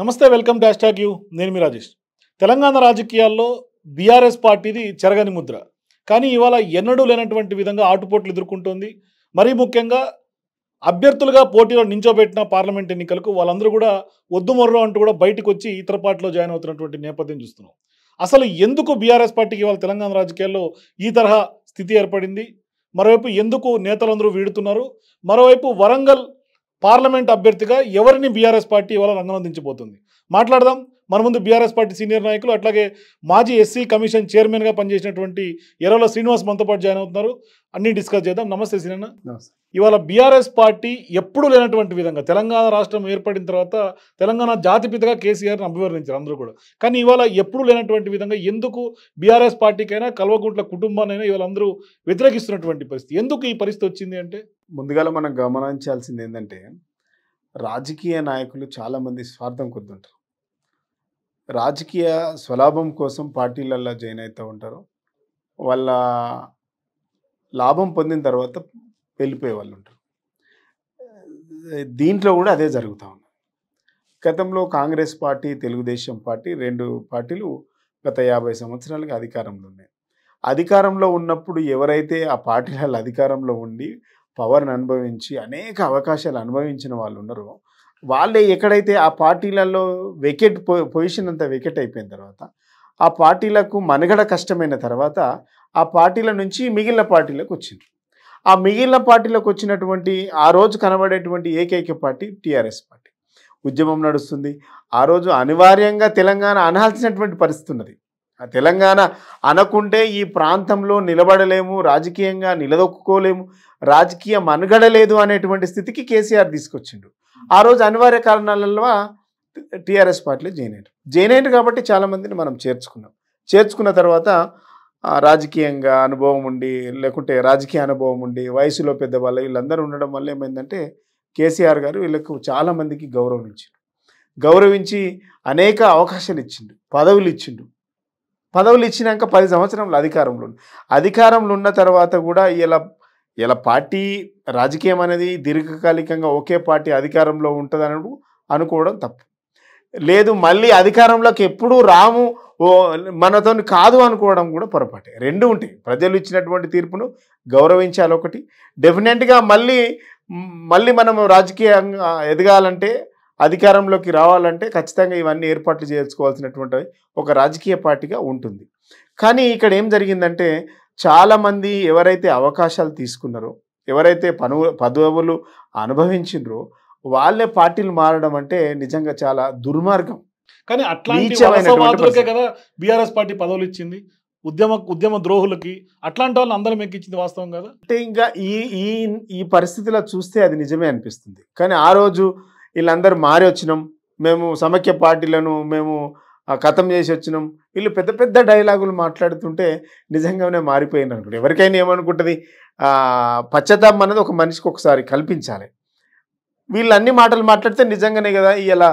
నమస్తే, welcome to hash tag you. నేను మీ రాజేష్. తెలంగాణ రాజకీయాల్లో బీఆర్ఎస్ పార్టీది చెరగని ముద్ర. కానీ ఇవాళ ఎన్నడూ లేనటువంటి విధంగా ఆటుపోట్లు ఎదుర్కొంటోంది. మరీ ముఖ్యంగా అభ్యర్థులుగా పోటీలో నించోబెట్టిన పార్లమెంట్ ఎన్నికలకు వాళ్ళందరూ కూడా వద్దు మొర్రో అంటూ కూడా బయటకు వచ్చి ఇతర పార్టీలో జాయిన్ అవుతున్నటువంటి నేపథ్యం చూస్తున్నాం. అసలు ఎందుకు బీఆర్ఎస్ పార్టీకి ఇవాళ తెలంగాణ రాజకీయాల్లో ఈ తరహా స్థితి ఏర్పడింది? మరోవైపు ఎందుకు నేతలందరూ వీడుతున్నారు? మరోవైపు వరంగల్ పార్లమెంట్ అభ్యర్థిగా ఎవరిని బీఆర్ఎస్ పార్టీ ఇవాళ రంగంలో దించబోతుంది? మాట్లాడదాం. మన ముందు బీఆర్ఎస్ పార్టీ సీనియర్ నాయకులు, అట్లాగే మాజీ ఎస్సీ కమిషన్ చైర్మన్గా పనిచేసినటువంటి ఎర్రల శ్రీనివాస్ మనతో పాటు జాయిన్ అవుతున్నారు. అన్నీ డిస్కస్ చేద్దాం. నమస్తే సీనన్న. ఇవాళ బీఆర్ఎస్ పార్టీ ఎప్పుడు లేనటువంటి విధంగా తెలంగాణ రాష్ట్రం ఏర్పడిన తర్వాత తెలంగాణ జాతిపితగా కేసీఆర్ని అభివర్ణించారు అందరూ కూడా. కానీ ఇవాళ ఎప్పుడు లేనటువంటి విధంగా ఎందుకు బీఆర్ఎస్ పార్టీకైనా కల్వకుంట్ల కుటుంబానైనా ఇవాళ అందరూ వ్యతిరేకిస్తున్నటువంటి పరిస్థితి? ఎందుకు ఈ పరిస్థితి వచ్చింది అంటే, ముందుగా మనం గమనించాల్సింది ఏంటంటే, రాజకీయ నాయకులు చాలామంది స్వార్థం కొద్దుంటారు. రాజకీయ స్వలాభం కోసం పార్టీలల్లో జాయిన్ అవుతూ ఉంటారు. వాళ్ళ లాభం పొందిన తర్వాత వెళ్ళిపోయే వాళ్ళు ఉంటారు. దీంట్లో కూడా అదే జరుగుతూ ఉంది. గతంలో కాంగ్రెస్ పార్టీ, తెలుగుదేశం పార్టీ, రెండు పార్టీలు గత 50 సంవత్సరాలుగా అధికారంలో ఉన్నాయి. అధికారంలో ఉన్నప్పుడు ఎవరైతే ఆ పార్టీల అధికారంలో ఉండి పవర్ని అనుభవించి అనేక అవకాశాలు అనుభవించిన వాళ్ళు ఉన్నారో, వాళ్ళే ఎక్కడైతే ఆ పార్టీలలో పొజిషన్ అంతా వెకెట్ అయిపోయిన తర్వాత, ఆ పార్టీలకు మనుగడ కష్టమైన తర్వాత ఆ పార్టీల నుంచి మిగిలిన పార్టీలకు వచ్చింది. ఆ మిగిలిన పార్టీలకు వచ్చినటువంటి ఆ రోజు కనబడేటువంటి ఏకైక పార్టీ టీఆర్ఎస్ పార్టీ. ఉద్యమం నడుస్తుంది. ఆ రోజు అనివార్యంగా తెలంగాణ అనాల్సినటువంటి పరిస్థితి ఉన్నది. ఆ తెలంగాణ అనకుంటే ఈ ప్రాంతంలో నిలబడలేము, రాజకీయంగా నిలదొక్కుకోలేము, రాజకీయ మనుగడ లేదు అనేటువంటి స్థితికి కేసీఆర్ తీసుకొచ్చిండు. ఆ రోజు అనివార్య కారణాలలో టీఆర్ఎస్ పార్టీలో జాయిన్ అయ్యారు కాబట్టి చాలామందిని మనం చేర్చుకున్న తర్వాత రాజకీయంగా అనుభవం ఉండి, లేకుంటే రాజకీయ అనుభవం ఉండి, వయసులో పెద్దవాళ్ళు వీళ్ళందరూ ఉండడం వల్ల ఏమైందంటే, కేసీఆర్ గారు వీళ్ళకు చాలామందికి గౌరవించి అనేక అవకాశాలు ఇచ్చిండు, పదవులు ఇచ్చినాక 10 సంవత్సరాలు అధికారంలో ఉన్న తర్వాత కూడా ఇలా పార్టీ రాజకీయం అనేది దీర్ఘకాలికంగా ఒకే పార్టీ అధికారంలో ఉంటుందని అనుకోవడం తప్పు. లేదు, మళ్ళీ అధికారంలోకి ఎప్పుడూ రాము, మనతో కాదు అనుకోవడం కూడా పొరపాటే. రెండు ఉంటాయి. ప్రజలు ఇచ్చినటువంటి తీర్పును గౌరవించాలి ఒకటి. డెఫినెట్గా మళ్ళీ మనం రాజకీయంగా ఎదగాలంటే, అధికారంలోకి రావాలంటే ఖచ్చితంగా ఇవన్నీ ఏర్పాట్లు చేసుకోవాల్సినటువంటి ఒక రాజకీయ పార్టీగా ఉంటుంది. కానీ ఇక్కడ ఏం జరిగిందంటే, చాలామంది ఎవరైతే అవకాశాలు తీసుకున్నారో, ఎవరైతే పదవులు అనుభవించినరో వాళ్ళే పార్టీలు మారడం అంటే నిజంగా చాలా దుర్మార్గం. కానీ అట్లాంటి కదా బీఆర్ఎస్ పార్టీ పదవులు ఇచ్చింది ఉద్యమ ద్రోహులకి. అట్లాంటి వాళ్ళని అందరం ఎక్కించింది వాస్తవం కదా. అంటే ఇంకా ఈ పరిస్థితిలో చూస్తే అది నిజమే అనిపిస్తుంది. కానీ ఆ రోజు వీళ్ళందరూ మారి వచ్చినాం, మేము సమైక్య పార్టీలను మేము ఖతం చేసి వచ్చినాం, వీళ్ళు పెద్ద పెద్ద డైలాగులు మాట్లాడుతుంటే నిజంగానే మారిపోయినారు అనుకుంటే ఎవరికైనా ఏమనుకుంటుంది, పశ్చాత్తాపం అనేది ఒక మనిషికి ఒకసారి కల్పించాలి. వీళ్ళు అన్ని మాటలు మాట్లాడితే నిజంగానే కదా ఇలా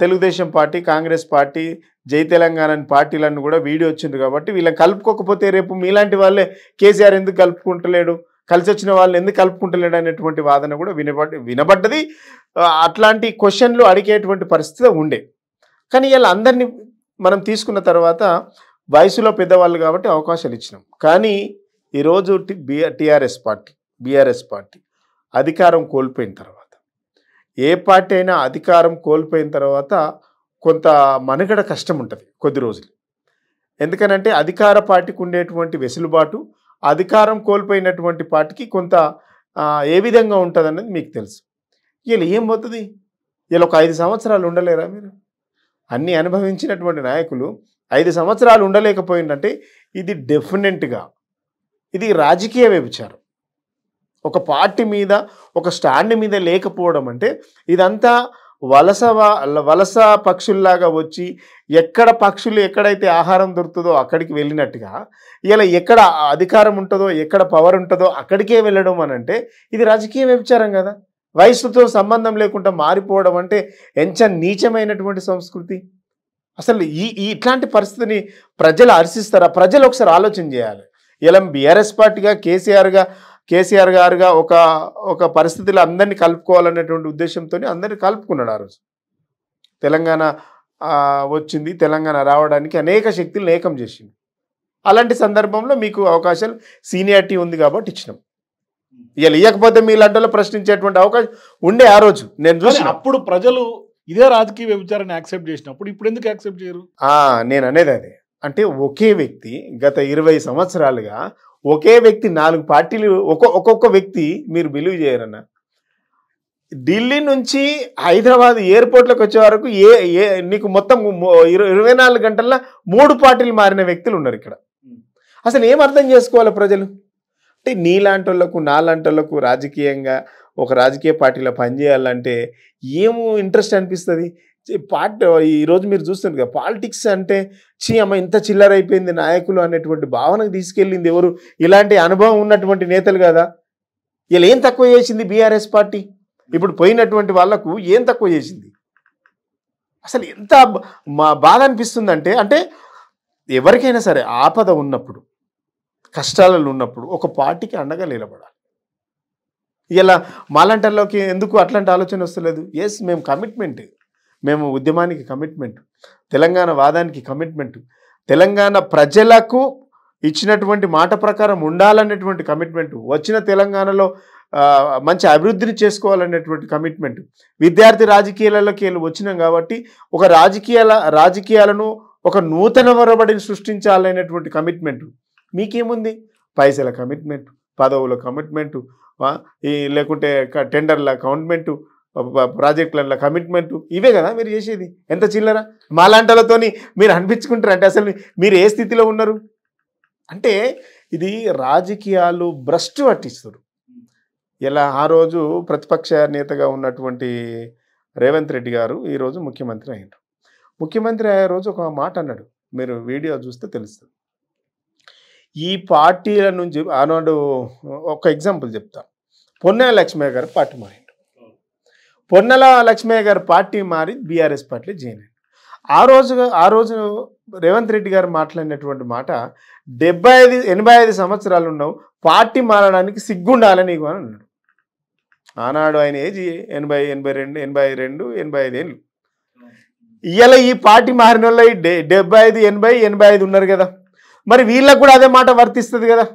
తెలుగుదేశం పార్టీ, కాంగ్రెస్ పార్టీ, జై తెలంగాణ పార్టీలను కూడా వీడియో వచ్చింది కాబట్టి వీళ్ళని కలుపుకోకపోతే రేపు మీలాంటి వాళ్ళే కేసీఆర్ ఎందుకు కలుపుకుంటలేడు, కలిసి వచ్చిన వాళ్ళని ఎందుకు కలుపుకుంటలేడు అనేటువంటి వాదన కూడా వినబడ్డది. అట్లాంటి క్వశ్చన్లు అడిగేటువంటి పరిస్థితి ఉండే. కానీ ఇలా అందరినీ మనం తీసుకున్న తర్వాత వయసులో పెద్దవాళ్ళు కాబట్టి అవకాశాలు ఇచ్చినాం. కానీ ఈరోజు బీఆర్ఎస్ పార్టీ అధికారం కోల్పోయిన తర్వాత, ఏ పార్టీ అయినా అధికారం కోల్పోయిన తర్వాత కొంత మనుగడ కష్టం ఉంటుంది కొద్ది రోజులు. ఎందుకనంటే అధికార పార్టీకి ఉండేటువంటి వెసులుబాటు అధికారం కోల్పోయినటువంటి పార్టీకి కొంత ఏ విధంగా ఉంటుంది అన్నది మీకు తెలుసు. వీళ్ళు ఏం పోతుంది, వీళ్ళు ఒక 5 సంవత్సరాలు ఉండలేరా? మీరు అన్నీ అనుభవించినటువంటి నాయకులు 5 సంవత్సరాలు ఉండలేకపోయిందంటే ఇది డెఫినెట్గా ఇది రాజకీయ వ్యభిచారం. ఒక పార్టీ మీద, ఒక స్టాండ్ మీద లేకపోవడం అంటే ఇదంతా వలస పక్షుల్లాగా వచ్చి పక్షులు ఎక్కడైతే ఆహారం దొరుకుతుందో అక్కడికి వెళ్ళినట్టుగా ఇలా ఎక్కడ అధికారం ఉంటుందో, ఎక్కడ పవర్ ఉంటుందో అక్కడికే వెళ్ళడం అని అంటే ఇది రాజకీయ వ్యభిచారం కదా. వయసుతో సంబంధం లేకుండా మారిపోవడం అంటే ఎంత నీచమైనటువంటి సంస్కృతి. అసలు ఇట్లాంటి పరిస్థితిని ప్రజలు హర్షిస్తారా? ప్రజలు ఒకసారి ఆలోచన చేయాలి. ఇలా బీఆర్ఎస్ పార్టీగా కేసీఆర్ గారుగా ఒక పరిస్థితిలో అందరినీ కలుపుకోవాలనేటువంటి ఉద్దేశంతో అందరినీ కలుపుకున్నాడు ఆ రోజు. తెలంగాణ వచ్చింది, తెలంగాణ రావడానికి అనేక శక్తులను ఏకం చేసింది. అలాంటి సందర్భంలో మీకు అవకాశాలు సీనియారిటీ ఉంది కాబట్టి ఇచ్చినాం. ఇలా ఇవ్వకపోతే మీలాంటి ప్రశ్నించేటువంటి అవకాశం ఉండే ఆ రోజు నేను చూసి. అప్పుడు ప్రజలు ఇదే రాజకీయ వ్యభిచారాన్ని యాక్సెప్ట్ చేసినప్పుడు ఇప్పుడు ఎందుకు యాక్సెప్ట్ చేయరు? నేను అనేది అదే. అంటే ఒకే వ్యక్తి గత 20 సంవత్సరాలుగా ఒకే వ్యక్తి 4 పార్టీలు ఒక్కొక్క వ్యక్తి మీరు బిలీవ్ చేయరన్న. ఢిల్లీ నుంచి హైదరాబాద్ ఎయిర్పోర్ట్లోకి వచ్చే వరకు నీకు మొత్తం 24 గంటల్లో 3 పార్టీలు మారిన వ్యక్తులు ఉన్నారు ఇక్కడ. అసలు ఏం అర్థం చేసుకోవాలి ప్రజలు? అంటే నీలాంటి వాళ్ళకు నాలాంటి వాళ్ళకు రాజకీయంగా ఒక రాజకీయ పార్టీలో పనిచేయాలంటే ఏమో ఇంట్రెస్ట్ అనిపిస్తుంది. ఈరోజు మీరు చూస్తున్నారు కదా, పాలిటిక్స్ అంటే అమ్మ ఇంత చిల్లర అయిపోయింది నాయకులు అనేటువంటి భావనకు తీసుకెళ్ళింది ఎవరు? ఇలాంటి అనుభవం ఉన్నటువంటి నేతలు కదా. ఇలా ఏం తక్కువ చేసింది బీఆర్ఎస్ పార్టీ? ఇప్పుడు పోయినటువంటి వాళ్లకు ఏం తక్కువ చేసింది? అసలు ఎంత బాధ అనిపిస్తుందంటే, అంటే ఎవరికైనా సరే ఆపద ఉన్నప్పుడు, కష్టాలలో ఉన్నప్పుడు ఒక పార్టీకి అండగా నిలబడాలి. ఇలా మాలాంటల్లోకి ఎందుకు అట్లాంటి ఆలోచన వస్తలేదు? ఎస్, మేము కమిట్మెంట్, మేము ఉద్యమానికి కమిట్మెంట్, తెలంగాణ వాదానికి కమిట్మెంట్, తెలంగాణ ప్రజలకు ఇచ్చినటువంటి మాట ప్రకారం ఉండాలనేటువంటి కమిట్మెంట్, వచ్చిన తెలంగాణలో మంచి అభివృద్ధిని చేసుకోవాలనేటువంటి కమిట్మెంట్, విద్యార్థి రాజకీయాలలోకి వచ్చినాం కాబట్టి ఒక రాజకీయాలను ఒక నూతన ఒరబడిని సృష్టించాలనేటువంటి కమిట్మెంట్. మీకేముంది? పైసల కమిట్మెంట్, పదవుల కమిట్మెంటు, లేకుంటే టెండర్ల కమిట్మెంటు, ప్రాజెక్టుల కమిట్మెంటు, ఇవే కదా మీరు చేసేది. ఎంత చిల్లర మాలాంటలతో మీరు అనిపించుకుంటారు. అంటే అసలు మీరు ఏ స్థితిలో ఉన్నారు? అంటే ఇది రాజకీయాలు భ్రష్టు పట్టిస్తారు. ఇలా ఆ రోజు ప్రతిపక్ష నేతగా ఉన్నటువంటి రేవంత్ రెడ్డి గారు ఈరోజు ముఖ్యమంత్రి అయ్యారు. ముఖ్యమంత్రి అయ్యే రోజు ఒక మాట అన్నాడు, మీరు వీడియో చూస్తే తెలుస్తుంది. ఈ పార్టీల నుంచి ఆనాడు ఒక ఎగ్జాంపుల్ చెప్తా. పొన్నాల లక్ష్మయ్య గారు పార్టీ మారిండు. పొన్నాల లక్ష్మయ్య గారు పార్టీ మారి బీఆర్ఎస్ పార్టీలో జాయిన్ అయ్యారు. ఆ రోజు రేవంత్ రెడ్డి గారు మాట్లాడినటువంటి మాట, 85 సంవత్సరాలు ఉన్నావు, పార్టీ మారడానికి సిగ్గుండాలని నీకు అని అన్నాడు. ఆనాడు ఆయన ఏజ్ 85 ఏళ్ళు. ఇవాళ ఈ పార్టీ మారిన వాళ్ళు 75, 80, 85 ఉన్నారు కదా. మరి వీళ్ళకు కూడా అదే మాట వర్తిస్తుంది కదా.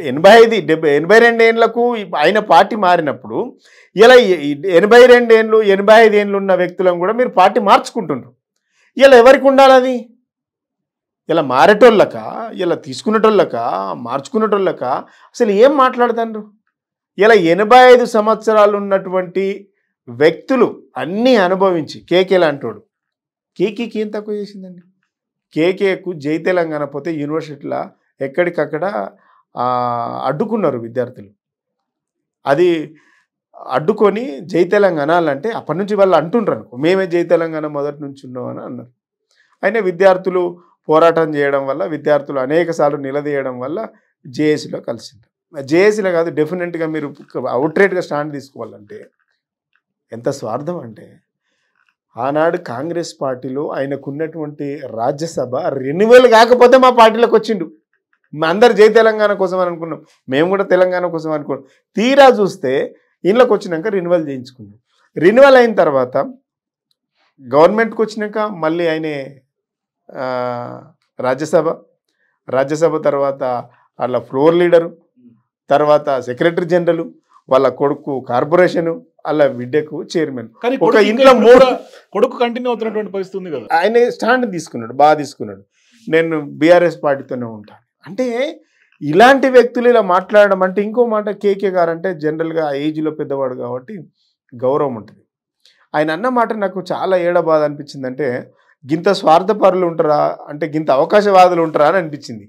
82 ఏళ్ళకు ఆయన పార్టీ మారినప్పుడు ఇలా 82 ఏళ్ళు 85 ఏళ్ళు ఉన్న వ్యక్తులను కూడా మీరు పార్టీ మార్చుకుంటున్నారు. ఇలా ఎవరికి ఉండాలి అది? ఇలా మారేటోళ్ళక, ఇలా తీసుకునేటోళ్ళక, మార్చుకునేటోళ్ళక అసలు ఏం మాట్లాడుతున్నారు? ఇలా 85 సంవత్సరాలు ఉన్నటువంటి వ్యక్తులు అన్నీ అనుభవించి, కేకే లాంటోడు, కేకేకి ఏం తక్కువ చేసిందండి? కేకేకు జై తెలంగాణ పోతే యూనివర్సిటీలో ఎక్కడికక్కడ అడ్డుకున్నారు విద్యార్థులు. అది అడ్డుకొని జై తెలంగాణ అనాలంటే అప్పటి నుంచి వాళ్ళు అంటుండ్రు, మేమే జై తెలంగాణ మొదటి నుంచి ఉన్నాం అని అన్నారు. అయినా విద్యార్థులు పోరాటం చేయడం వల్ల, విద్యార్థులు అనేక సార్లు నిలదీయడం వల్ల జేఏసీలో కలిసింది. జేఏసీలో కాదు, డెఫినెట్గా మీరు అవుట్రేట్గా స్టాండ్ తీసుకోవాలంటే ఎంత స్వార్థం అంటే, ఆనాడు కాంగ్రెస్ పార్టీలో ఆయనకున్నటువంటి రాజ్యసభ రెన్యువల్ కాకపోతే మా పార్టీలోకి వచ్చిండు. అందరు జై తెలంగాణ కోసం అని అనుకున్నాం, మేము కూడా తెలంగాణ కోసం అనుకున్నాం. తీరా చూస్తే ఇంట్లోకి వచ్చినాక రెన్యువల్ చేయించుకున్నాం. రెన్యువల్ అయిన తర్వాత గవర్నమెంట్కి వచ్చినాక మళ్ళీ ఆయనే రాజ్యసభ తర్వాత వాళ్ళ ఫ్లోర్ లీడరు, తర్వాత సెక్రటరీ జనరల్, వాళ్ళ కొడుకు కార్పొరేషను, వాళ్ళ బిడ్డకు చైర్మన్. ఒక ఇంట్లో కొడుకు కంటిన్యూ అవుతున్నటువంటి పరిస్థితి ఉంది కదా. ఆయన స్టాండ్ తీసుకున్నాడు, బాగా తీసుకున్నాడు, నేను బీఆర్ఎస్ పార్టీతోనే ఉంటాను అంటే. ఇలాంటి వ్యక్తులు ఇలా మాట్లాడడం అంటే, ఇంకో మాట, కేకే గారు అంటే జనరల్గా ఏజ్లో పెద్దవాడు కాబట్టి గౌరవం ఉంటుంది. ఆయన అన్న మాట నాకు చాలా బాధ అనిపించిందంటే, గింత స్వార్థపరులు ఉంటారా అంటే, గింత అవకాశవాదులు ఉంటారా అని అనిపించింది.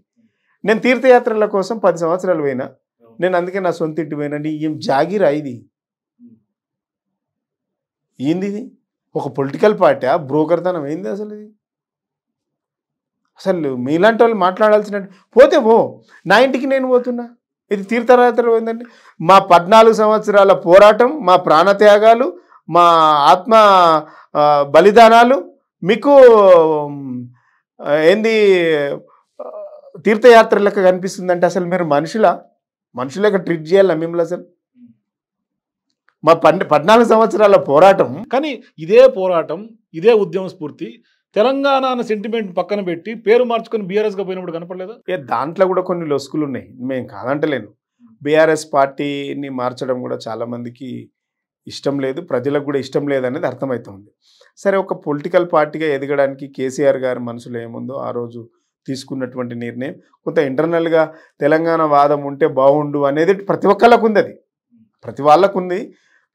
నేను తీర్థయాత్రల కోసం 10 సంవత్సరాలు పోయినా, నేను అందుకే నా సొంత ఇంటి పోయినండి. ఏం జాగిరా ఇది? ఏంది ఇది? ఒక పొలిటికల్ పార్టీ బ్రోకర్తనం ఏంది అసలు ఇది? అసలు మీలాంటి వాళ్ళు మాట్లాడాల్సిన పోతే నా ఇంటికి నేను పోతున్నా, ఇది తీర్థయాత్ర పోయిందండి. మా 14 సంవత్సరాల పోరాటం, మా ప్రాణత్యాగాలు, మా ఆత్మ బలిదానాలు మీకు ఏంది తీర్థయాత్ర లెక్క కనిపిస్తుందంటే, అసలు మీరు మనుషులక ట్రీట్ చేయాలా మిమ్మల్ని? అసలు మా 14 సంవత్సరాల పోరాటం. కానీ ఇదే పోరాటం, ఇదే ఉద్యమ స్ఫూర్తి తెలంగాణ అన్న సెంటిమెంట్ పక్కన పెట్టి పేరు మార్చుకొని బీఆర్ఎస్గా పోయినప్పుడు కనపడలేదా? దాంట్లో కూడా కొన్ని లొసుకులు ఉన్నాయి, మేము కాదంటలేను. బీఆర్ఎస్ పార్టీని మార్చడం కూడా చాలామందికి ఇష్టం లేదు, ప్రజలకు కూడా ఇష్టం లేదనేది అర్థమవుతుంది. సరే, ఒక పొలిటికల్ పార్టీగా ఎదగడానికి కేసీఆర్ గారి మనసులో ఏముందో ఆ రోజు తీసుకున్నటువంటి నిర్ణయం, కొంత ఇంటర్నల్గా తెలంగాణ వాదం ఉంటే బాగుండు అనేది ప్రతి ఒక్కళ్ళకు ఉంది, అది ప్రతి వాళ్ళకు ఉంది.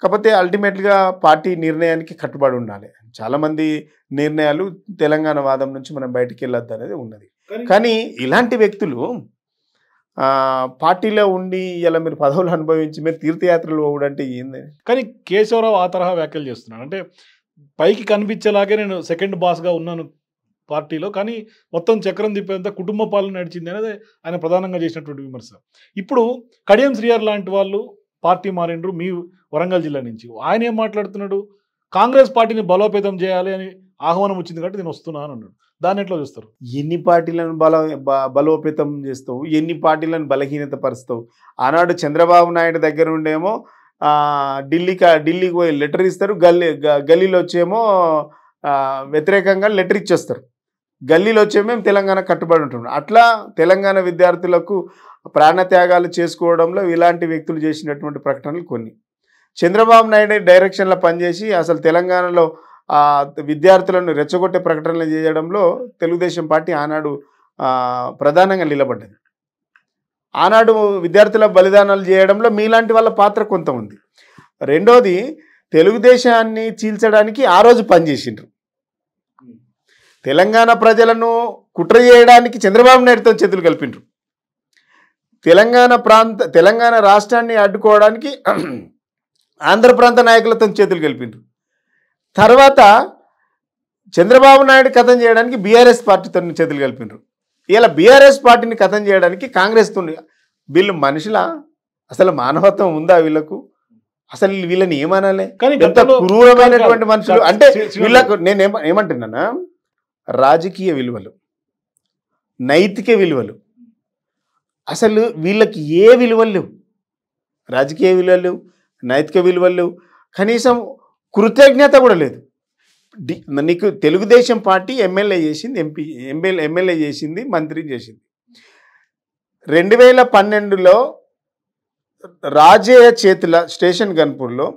కాకపోతే అల్టిమేట్గా పార్టీ నిర్ణయానికి కట్టుబడి ఉండాలి. చాలామంది నిర్ణయాలు తెలంగాణ వాదం నుంచి మనం బయటికి వెళ్ళొద్దు అనేది ఉన్నది. కానీ ఇలాంటి వ్యక్తులు పార్టీలో ఉండి ఇలా మీరు పదవులు అనుభవించి మీరు తీర్థయాత్రలు పోవడంటే ఏంది? కానీ కేశవరావు ఆ తరహా వ్యాఖ్యలు చేస్తున్నాడు. అంటే పైకి కనిపించేలాగే నేను సెకండ్ బాస్గా ఉన్నాను పార్టీలో, కానీ మొత్తం చక్రం తిప్పేంత కుటుంబ పాలన నడిచింది అనేది ఆయన ప్రధానంగా చేసినటువంటి విమర్శ. ఇప్పుడు కడియం శ్రీహర్ లాంటి వాళ్ళు పార్టీ మారిండ్రు మీ వరంగల్ జిల్లా నుంచి. ఆయన ఏం మాట్లాడుతున్నాడు? కాంగ్రెస్ పార్టీని బలోపేతం చేయాలి అని ఆహ్వానం వచ్చింది కాబట్టి నేను వస్తున్నాను అన్నాడు. దాన్ని ఎట్లా చూస్తారు? ఎన్ని పార్టీలను బలోపేతం చేస్తావు, ఎన్ని పార్టీలను బలహీనత పరుస్తావు? ఆనాడు చంద్రబాబు నాయుడు దగ్గర ఉండేమో ఢిల్లీకి పోయి లెటర్ ఇస్తారు, గల్లీలో వచ్చేమో వ్యతిరేకంగా లెటర్ ఇచ్చేస్తారు, గల్లీలో వచ్చేమో మేము తెలంగాణ కట్టుబడి ఉంటున్నాం. అట్లా తెలంగాణ విద్యార్థులకు ప్రాణత్యాగాలు చేసుకోవడంలో ఇలాంటి వ్యక్తులు చేసినటువంటి ప్రకటనలు కొన్ని. చంద్రబాబు నాయుడు డైరెక్షన్లో పనిచేసి అసలు తెలంగాణలో విద్యార్థులను రెచ్చగొట్టే ప్రకటనలు చేయడంలో తెలుగుదేశం పార్టీ ఆనాడు ప్రధానంగా నిలబడ్డది. ఆనాడు విద్యార్థుల బలిదానాలు చేయడంలో మీలాంటి వాళ్ళ పాత్ర కొంత ఉంది. రెండోది, తెలుగుదేశాన్ని చీల్చడానికి ఆ రోజు పనిచేసిండ్రు. తెలంగాణ ప్రజలను కుట్ర చేయడానికి చంద్రబాబు నాయుడుతో చేతులు కలిపిండ్రు. తెలంగాణ రాష్ట్రాన్ని అడ్డుకోవడానికి ఆంధ్ర ప్రాంత నాయకులతో చేతులు కలిపిండ్రు. తర్వాత చంద్రబాబు నాయుడు కథం చేయడానికి బీఆర్ఎస్ పార్టీతో చేతులు కలిపిండ్రు. ఇలా బీఆర్ఎస్ పార్టీని కథం చేయడానికి కాంగ్రెస్తో. వీళ్ళు మనుషుల అసలు మానవత్వం ఉందా వీళ్ళకు? అసలు వీళ్ళని ఏమనాలి? ఎంత క్రూరమైనటువంటి మనుషులు అంటే వీళ్ళకు. నేను ఏమంటున్నానా, రాజకీయ విలువలు, నైతిక విలువలు, అసలు వీళ్ళకి ఏ విలువలు లేవు. రాజకీయ విలువలు, నైతిక విలువలు, కనీసం కృతజ్ఞత కూడా లేదు. నీకు తెలుగుదేశం పార్టీ ఎమ్మెల్యే చేసింది, ఎమ్మెల్యే చేసింది, మంత్రి చేసింది. 2012లో రాజయ్య చేతుల స్టేషన్ గన్పూర్లో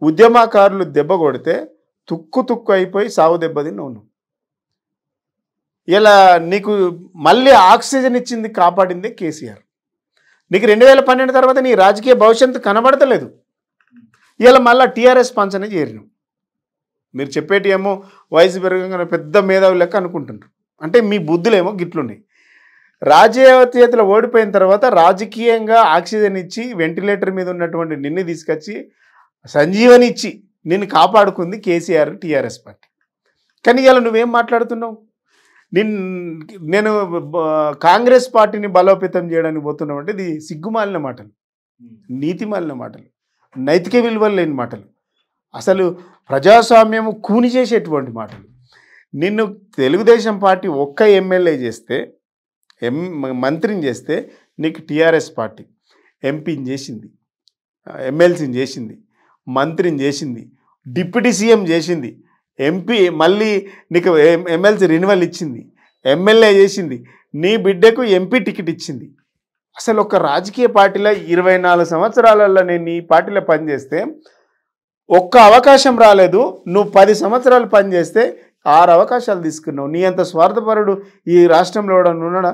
ఉద్యమకారులు దెబ్బ కొడితే తుక్కు అయిపోయి సావు దెబ్బతిని ఉన్నావు. ఇలా నీకు మళ్ళీ ఆక్సిజన్ ఇచ్చింది, కాపాడిందే కేసీఆర్. నీకు 2012 తర్వాత నీ రాజకీయ భవిష్యత్తు కనబడతలేదు. ఇలా మళ్ళీ టీఆర్ఎస్ పంచనే చేరినాం. మీరు చెప్పేటి ఏమో వయసు పెరగగానే పెద్ద మేధావి లెక్క అనుకుంటున్నారు. అంటే మీ బుద్ధులేమో గిట్లున్నాయి. రాజయ్య చేతిలో ఓడిపోయిన తర్వాత రాజకీయంగా ఆక్సిజన్ ఇచ్చి వెంటిలేటర్ మీద ఉన్నటువంటి నిన్ను తీసుకొచ్చి సంజీవని ఇచ్చి నిన్ను కాపాడుకుంది కేసీఆర్, టీఆర్ఎస్ పార్టీ. కానీ ఇలా నువ్వేం మాట్లాడుతున్నావు? నేను కాంగ్రెస్ పార్టీని బలోపేతం చేయడానికి పోతున్నావు అంటే ఇది సిగ్గుమాలిన మాటలు, నీతిమాలిన మాటలు, నైతిక విలువలు లేని మాటలు, అసలు ప్రజాస్వామ్యము కూని చేసేటువంటి మాటలు. నిన్ను తెలుగుదేశం పార్టీ ఒక్క ఎమ్మెల్యే చేస్తే, మంత్రిని చేస్తే, నీకు టీఆర్ఎస్ పార్టీ ఎంపీని చేసింది, ఎమ్మెల్సీని చేసింది, మంత్రిని చేసింది, డిప్యూటీ సీఎం చేసింది, ఎంపీ మళ్ళీ నీకు ఎమ్మెల్సీ రెన్యువల్ ఇచ్చింది, ఎమ్మెల్యే చేసింది, నీ బిడ్డకు ఎంపీ టికెట్ ఇచ్చింది. అసలు ఒక రాజకీయ పార్టీలో 24 సంవత్సరాలలో నేను ఈ పార్టీలో పనిచేస్తే ఒక్క అవకాశం రాలేదు. నువ్వు 10 సంవత్సరాలు పనిచేస్తే 6 అవకాశాలు తీసుకున్నావు. నీ అంత స్వార్థపరుడు ఈ రాష్ట్రంలో ఉన్నాడా?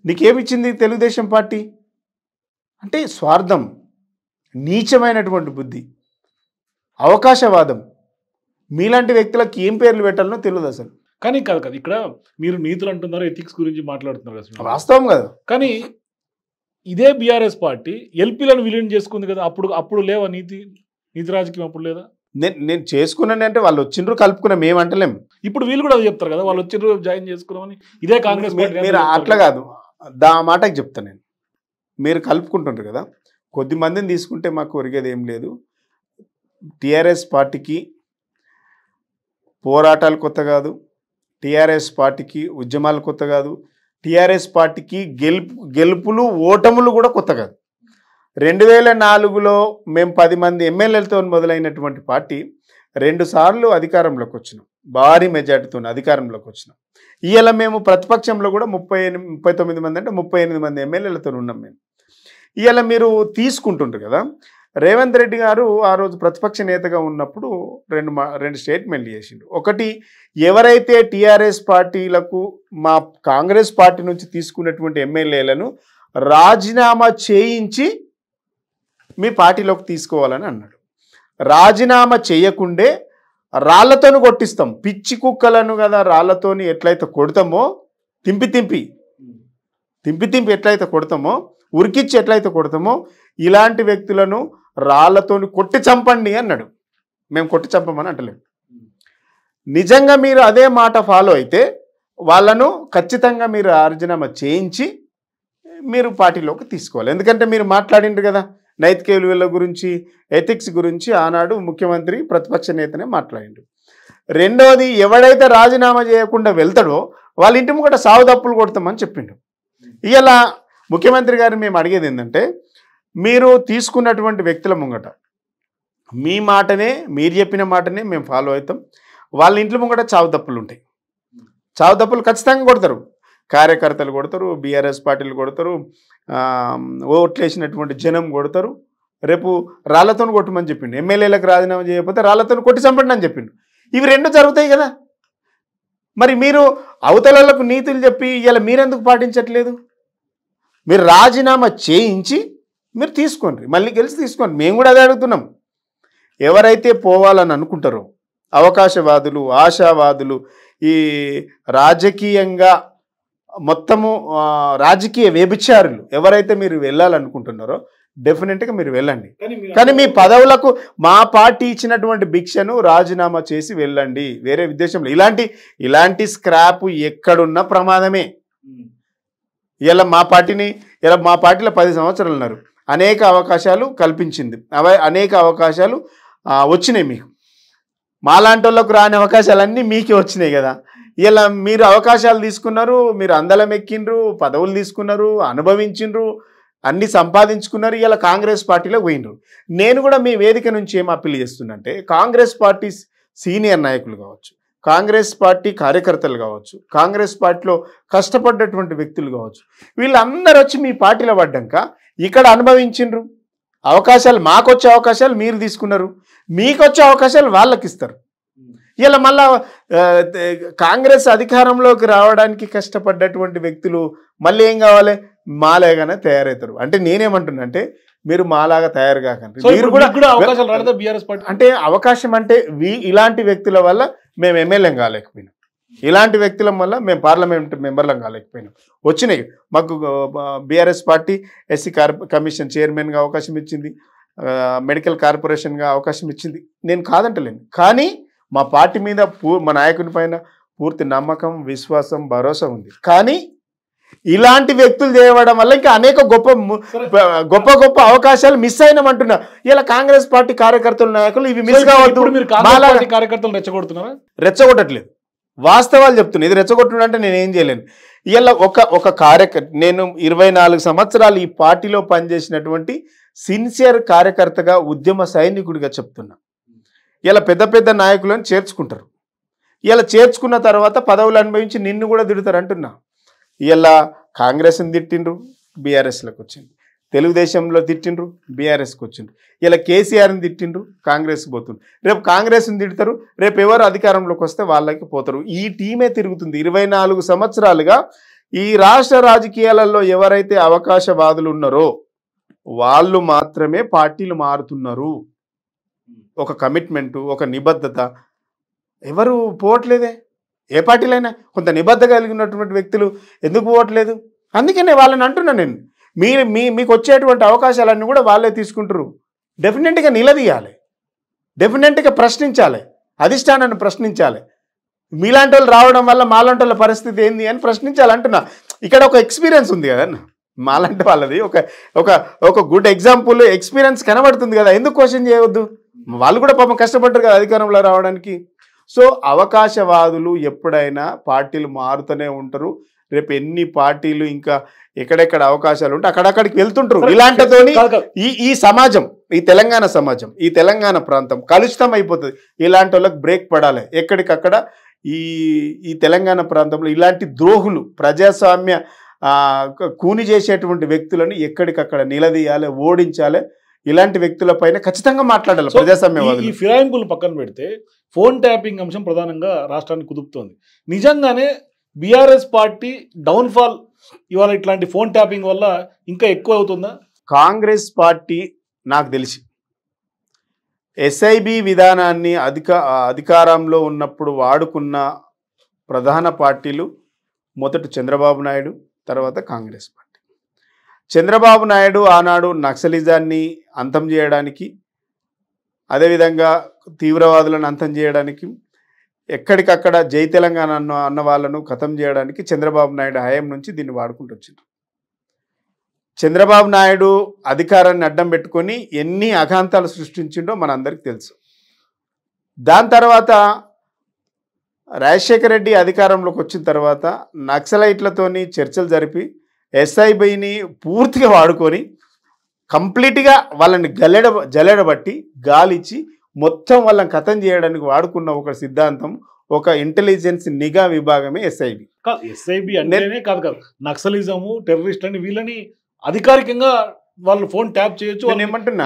నీకేమిచ్చింది తెలుగుదేశం పార్టీ? అంటే స్వార్థం, నీచమైనటువంటి బుద్ధి, అవకాశవాదం. మీలాంటి వ్యక్తులకు ఏం పేర్లు పెట్టాలనో తెలియదు అసలు. కానీ కాదు కదా, ఇక్కడ మీరు నీతులు అంటున్నారు, ఎథిక్స్ గురించి మాట్లాడుతున్నారు కదా, వాస్తవం కదా. కానీ ఇదే బీఆర్ఎస్ పార్టీ ఎల్పీలను విలీనం చేసుకుంది కదా, అప్పుడు లేవా నీతి రాజకీయం? అప్పుడు లేదా? నేను చేసుకున్నాను అంటే వాళ్ళు వచ్చిండ్రు, కలుపుకున్నాం, ఏమంటలేం. ఇప్పుడు వీళ్ళు కూడా అది చెప్తారు కదా, వాళ్ళు వచ్చిండ్రు జాయిన్ చేసుకున్నామని. ఇదే కాంగ్రెస్ మీరు అట్లా కాదు, ఆ మాటకి చెప్తా నేను. మీరు కలుపుకుంటుంటారు కదా, కొద్ది మందిని తీసుకుంటే మాకు ఒరిగేది ఏం లేదు. టీఆర్ఎస్ పార్టీకి పోరాటాలు కొత్త కాదు, టీఆర్ఎస్ పార్టీకి ఉద్యమాలు కొత్త కాదు, టీఆర్ఎస్ పార్టీకి గెలుపులు ఓటములు కూడా కొత్త కాదు. 2004లో మేము 10 మంది ఎమ్మెల్యేలతో మొదలైనటువంటి పార్టీ 2 సార్లు అధికారంలోకి వచ్చినాం, భారీ మెజార్టీతో అధికారంలోకి వచ్చినాం. ఇవాళ మేము ప్రతిపక్షంలో కూడా 39 మంది అంటే 38 మంది ఎమ్మెల్యేలతో ఉన్నాం మేము. ఇవాళ మీరు తీసుకుంటుంటారు కదా, రేవంత్ రెడ్డి గారు ఆ రోజు ప్రతిపక్ష నేతగా ఉన్నప్పుడు రెండు స్టేట్మెంట్లు చేసిండు. ఒకటి, ఎవరైతే టీఆర్ఎస్ పార్టీలకు మా కాంగ్రెస్ పార్టీ నుంచి తీసుకున్నటువంటి ఎమ్మెల్యేలను రాజీనామా చేయించి మీ పార్టీలోకి తీసుకోవాలని అన్నాడు. రాజీనామా చేయకుండే రాళ్లతోని కొట్టిస్తాం, పిచ్చి కుక్కలను కదా రాళ్లతోని ఎట్లయితే కొడతామో తింపి ఎట్లయితే కొడతామో, ఉరికిచ్చి ఎట్లయితే కొడతామో, ఇలాంటి వ్యక్తులను రాళ్లతోని కొట్టి చంపండి అన్నాడు. మేము కొట్టి చంపమని అంటలేము. నిజంగా మీరు అదే మాట ఫాలో అయితే వాళ్ళను ఖచ్చితంగా మీరు రాజీనామా చేయించి మీరు పార్టీలోకి తీసుకోవాలి. ఎందుకంటే మీరు మాట్లాడిండ్రు కదా నైతిక విలువల గురించి, ఎథిక్స్ గురించి ఆనాడు ముఖ్యమంత్రి ప్రతిపక్ష నేతనే మాట్లాడిండు. రెండోది, ఎవడైతే రాజీనామా చేయకుండా వెళ్తాడో వాళ్ళ ఇంటి ముంగట సావు తప్పులు కొడతామని చెప్పిండు. ఇలా ముఖ్యమంత్రి గారిని మేము అడిగేది ఏంటంటే, మీరు తీసుకున్నటువంటి వ్యక్తుల ముంగట మీ మాటనే, మీరు చెప్పిన మాటనే మేము ఫాలో అవుతాం. వాళ్ళ ఇంట్లో ముంగట చావు తప్పులు ఉంటాయి, చావు తప్పులు ఖచ్చితంగా కొడతారు. కార్యకర్తలు కొడతారు, బీఆర్ఎస్ పార్టీలు కొడతారు, ఓట్లు వేసినటువంటి జనం కొడతారు. రేపు రాళ్లతో కొట్టమని చెప్పిండు. ఎమ్మెల్యేలకు రాజీనామా చేయకపోతే రాళ్లతో కొట్టి చంపండి అని చెప్పిండు. ఇవి రెండు జరుగుతాయి కదా. మరి మీరు అవతలకు నీతులు చెప్పి ఇలా మీరెందుకు పాటించట్లేదు? మీరు రాజీనామా చేయించి మీరు తీసుకోండి, మళ్ళీ గెలిచి తీసుకోండి. మేము కూడా అదే అడుగుతున్నాం. ఎవరైతే పోవాలని అనుకుంటారో అవకాశవాదులు, ఆశావాదులు, ఈ రాజకీయంగా మొత్తము రాజకీయ వ్యభిచారులు ఎవరైతే మీరు వెళ్ళాలనుకుంటున్నారో డెఫినెట్గా మీరు వెళ్ళండి. కానీ మీ పదవులకు మా పార్టీ ఇచ్చినటువంటి భిక్షను రాజీనామా చేసి వెళ్ళండి. వేరే ఉద్దేశంలో ఇలాంటి స్క్రాప్ ఎక్కడున్న ప్రమాదమే. ఇలా మా పార్టీలో 10 సంవత్సరాలు ఉన్నారు, అనేక అవకాశాలు కల్పించింది, అనేక అవకాశాలు వచ్చినాయి. మీకు మాలాంటి వాళ్ళకు రాని అవకాశాలన్నీ మీకే వచ్చినాయి కదా. ఇలా మీరు అవకాశాలు తీసుకున్నారు, మీరు అందలం ఎక్కిండ్రు, పదవులు తీసుకున్నారు, అనుభవించిండ్రు, అన్ని సంపాదించుకున్నారు. ఇలా కాంగ్రెస్ పార్టీలో పోయినరు. నేను కూడా మీ వేదిక నుంచి ఏం అప్పీల్ చేస్తున్నంటే, కాంగ్రెస్ పార్టీ సీనియర్ నాయకులు కావచ్చు, కాంగ్రెస్ పార్టీ కార్యకర్తలు కావచ్చు, కాంగ్రెస్ పార్టీలో కష్టపడ్డటువంటి వ్యక్తులు కావచ్చు, వీళ్ళందరూ వచ్చి మీ పార్టీలో పడ్డాక ఇక్కడ అనుభవించిండ్రు. అవకాశాలు మాకొచ్చే అవకాశాలు మీరు తీసుకున్నారు, మీకు వచ్చే అవకాశాలు వాళ్ళకి ఇస్తారు. ఇలా మళ్ళా కాంగ్రెస్ అధికారంలోకి రావడానికి కష్టపడ్డటువంటి వ్యక్తులు మళ్ళీ ఏం కావాలి? మాలాగానే తయారవుతారు. అంటే నేనేమంటున్నా అంటే, మీరు మాలాగా తయారు కాకండి. మీరు కూడా అంటే అవకాశం అంటే ఇలాంటి వ్యక్తుల వల్ల మేము ఎమ్మెల్యేం కాలేకపోయినాం, ఇలాంటి వ్యక్తుల వల్ల మేము పార్లమెంట్ మెంబర్లం కాలేకపోయినాం. వచ్చినాయి మాకు. బీఆర్ఎస్ పార్టీ ఎస్సీ కమిషన్ చైర్మన్గా అవకాశం ఇచ్చింది, మెడికల్ కార్పొరేషన్గా అవకాశం ఇచ్చింది, నేను కాదంటలేను. కానీ మా పార్టీ మీద మా నాయకుని పైన పూర్తి నమ్మకం, విశ్వాసం, భరోసా ఉంది. కానీ ఇలాంటి వ్యక్తులు చేయడం వల్ల ఇంకా అనేక గొప్ప అవకాశాలు మిస్ అయినామంటున్నా. ఇలా కాంగ్రెస్ పార్టీ కార్యకర్తల నాయకులు ఇవి మిస్ కావద్దు. కార్యకర్తలు రెచ్చగొడుతున్నారా? రెచ్చగొట్టట్లేదు, వాస్తవాలు చెప్తున్నా. ఇది రెచ్చగొట్టుడు అంటే నేను ఏం చేయలేను. ఇలా ఒక కార్యకర్త, నేను 24 సంవత్సరాలు ఈ పార్టీలో పనిచేసినటువంటి సిన్సియర్ కార్యకర్తగా, ఉద్యమ సైనికుడిగా చెప్తున్నా. ఇలా పెద్ద నాయకులను చేర్చుకుంటారు. ఇలా చేర్చుకున్న తర్వాత పదవులు అనుభవించి నిన్ను కూడా తిడతారు అంటున్నా. ఇలా కాంగ్రెస్ని తిట్టిండ్రు, బీఆర్ఎస్లోకి వచ్చిండ్రు. తెలుగుదేశంలో తిట్టిండ్రు, బీఆర్ఎస్కి వచ్చిండ్రు. ఇలా కేసీఆర్ని తిట్టిండ్రు, కాంగ్రెస్కి పోతుండ్రు. రేపు కాంగ్రెస్ని తిడతారు, రేపు ఎవరు అధికారంలోకి వస్తే వాళ్ళకి పోతారు. ఈ టీమే తిరుగుతుంది. 24 సంవత్సరాలుగా ఈ రాష్ట్ర రాజకీయాలలో ఎవరైతే అవకాశవాదులు ఉన్నారో వాళ్ళు మాత్రమే పార్టీలు మారుతున్నారు. ఒక కమిట్మెంటు, ఒక నిబద్ధత ఎవరు పోవట్లేదే. ఏ పార్టీలైనా కొంత నిబద్ధత కలిగినటువంటి వ్యక్తులు ఎందుకు పోవట్లేదు? అందుకనే వాళ్ళని అంటున్నా నేను. మీకు వచ్చేటువంటి అవకాశాలన్నీ కూడా వాళ్ళే తీసుకుంటారు. డెఫినెట్గా నిలదీయాలి, డెఫినెట్గా ప్రశ్నించాలి, అధిష్టానాన్ని ప్రశ్నించాలి. మీలాంటి వాళ్ళు రావడం వల్ల మాలాంటి వాళ్ళ పరిస్థితి ఏంది అని ప్రశ్నించాలంటున్నా. ఇక్కడ ఒక ఎక్స్పీరియన్స్ ఉంది కదన్న, మాలాంటి వాళ్ళది ఒక గుడ్ ఎగ్జాంపుల్, ఎక్స్పీరియన్స్ కనబడుతుంది కదా. ఎందుకు క్వశ్చన్ చేయవద్దు? వాళ్ళు కూడా పాపం కష్టపడ్డారు కదా అధికారంలో రావడానికి. సో అవకాశవాదులు ఎప్పుడైనా పార్టీలు మారుతూనే ఉంటారు. రేపు ఎన్ని పార్టీలు ఇంకా ఎక్కడెక్కడ అవకాశాలు ఉంటే అక్కడక్కడికి వెళ్తుంటారు. ఇలాంటితోని ఈ సమాజం, ఈ తెలంగాణ సమాజం, ఈ తెలంగాణ ప్రాంతం కలుషితం అయిపోతుంది. ఇలాంటి వాళ్ళకి బ్రేక్ పడాలి. ఎక్కడికక్కడ ఈ తెలంగాణ ప్రాంతంలో ఇలాంటి ద్రోహులు, ప్రజాస్వామ్య కూని చేసేటువంటి వ్యక్తులను ఎక్కడికక్కడ నిలదీయాలి, ఓడించాలి. ఇలాంటి వ్యక్తులపైన ఖచ్చితంగా మాట్లాడాలి ప్రజాస్వామ్యవాదులు. ఈ ఫిరాయింపులు పక్కన పెడితే ఫోన్ ట్యాపింగ్ అంశం ప్రధానంగా రాష్ట్రాన్ని కుదుపుతోంది. నిజంగానే బీఆర్ఎస్ పార్టీ డౌన్ఫాల్ ఇవాళ ఇట్లాంటి ఫోన్ ట్యాపింగ్ వల్ల ఇంకా ఎక్కువ అవుతుందా? కాంగ్రెస్ పార్టీ నాకు తెలిసి ఎస్ఐబి విధానాన్ని అధికారంలో ఉన్నప్పుడు వాడుకున్న ప్రధాన పార్టీలు మొదట చంద్రబాబు నాయుడు, తర్వాత కాంగ్రెస్ పార్టీ. చంద్రబాబు నాయుడు ఆనాడు నక్సలిజాన్ని అంతం చేయడానికి, అదేవిధంగా తీవ్రవాదులను అంతం చేయడానికి, ఎక్కడికక్కడ జై తెలంగాణ అన్న వాళ్ళను ఖతం చేయడానికి చంద్రబాబు నాయుడు హయాం నుంచి దీన్ని వాడుకుంటూ వచ్చిండ్రు. చంద్రబాబు నాయుడు అధికారాన్ని అడ్డం పెట్టుకొని ఎన్ని అఘాంతాలు సృష్టించిండో మనందరికీ తెలుసు. దాని తర్వాత రాజశేఖర రెడ్డి అధికారంలోకి వచ్చిన తర్వాత నక్సలైట్లతోని చర్చలు జరిపి ఎస్ఐబిని పూర్తిగా వాడుకొని కంప్లీట్గా వాళ్ళని జల్లెడబట్టి గాలిచ్చి మొత్తం వాళ్ళని ఖతం చేయడానికి వాడుకున్న ఒక సిద్ధాంతం, ఒక ఇంటెలిజెన్స్ నిఘా విభాగమే ఎస్ఐబి. ఎస్ఐబి అంటేనే కాదు, నక్సలిజము, టెర్రరిస్ట్ అని వీళ్ళని అధికారికంగా వాళ్ళు ఫోన్ ట్యాప్ చేయొచ్చు. ఏమంటున్నా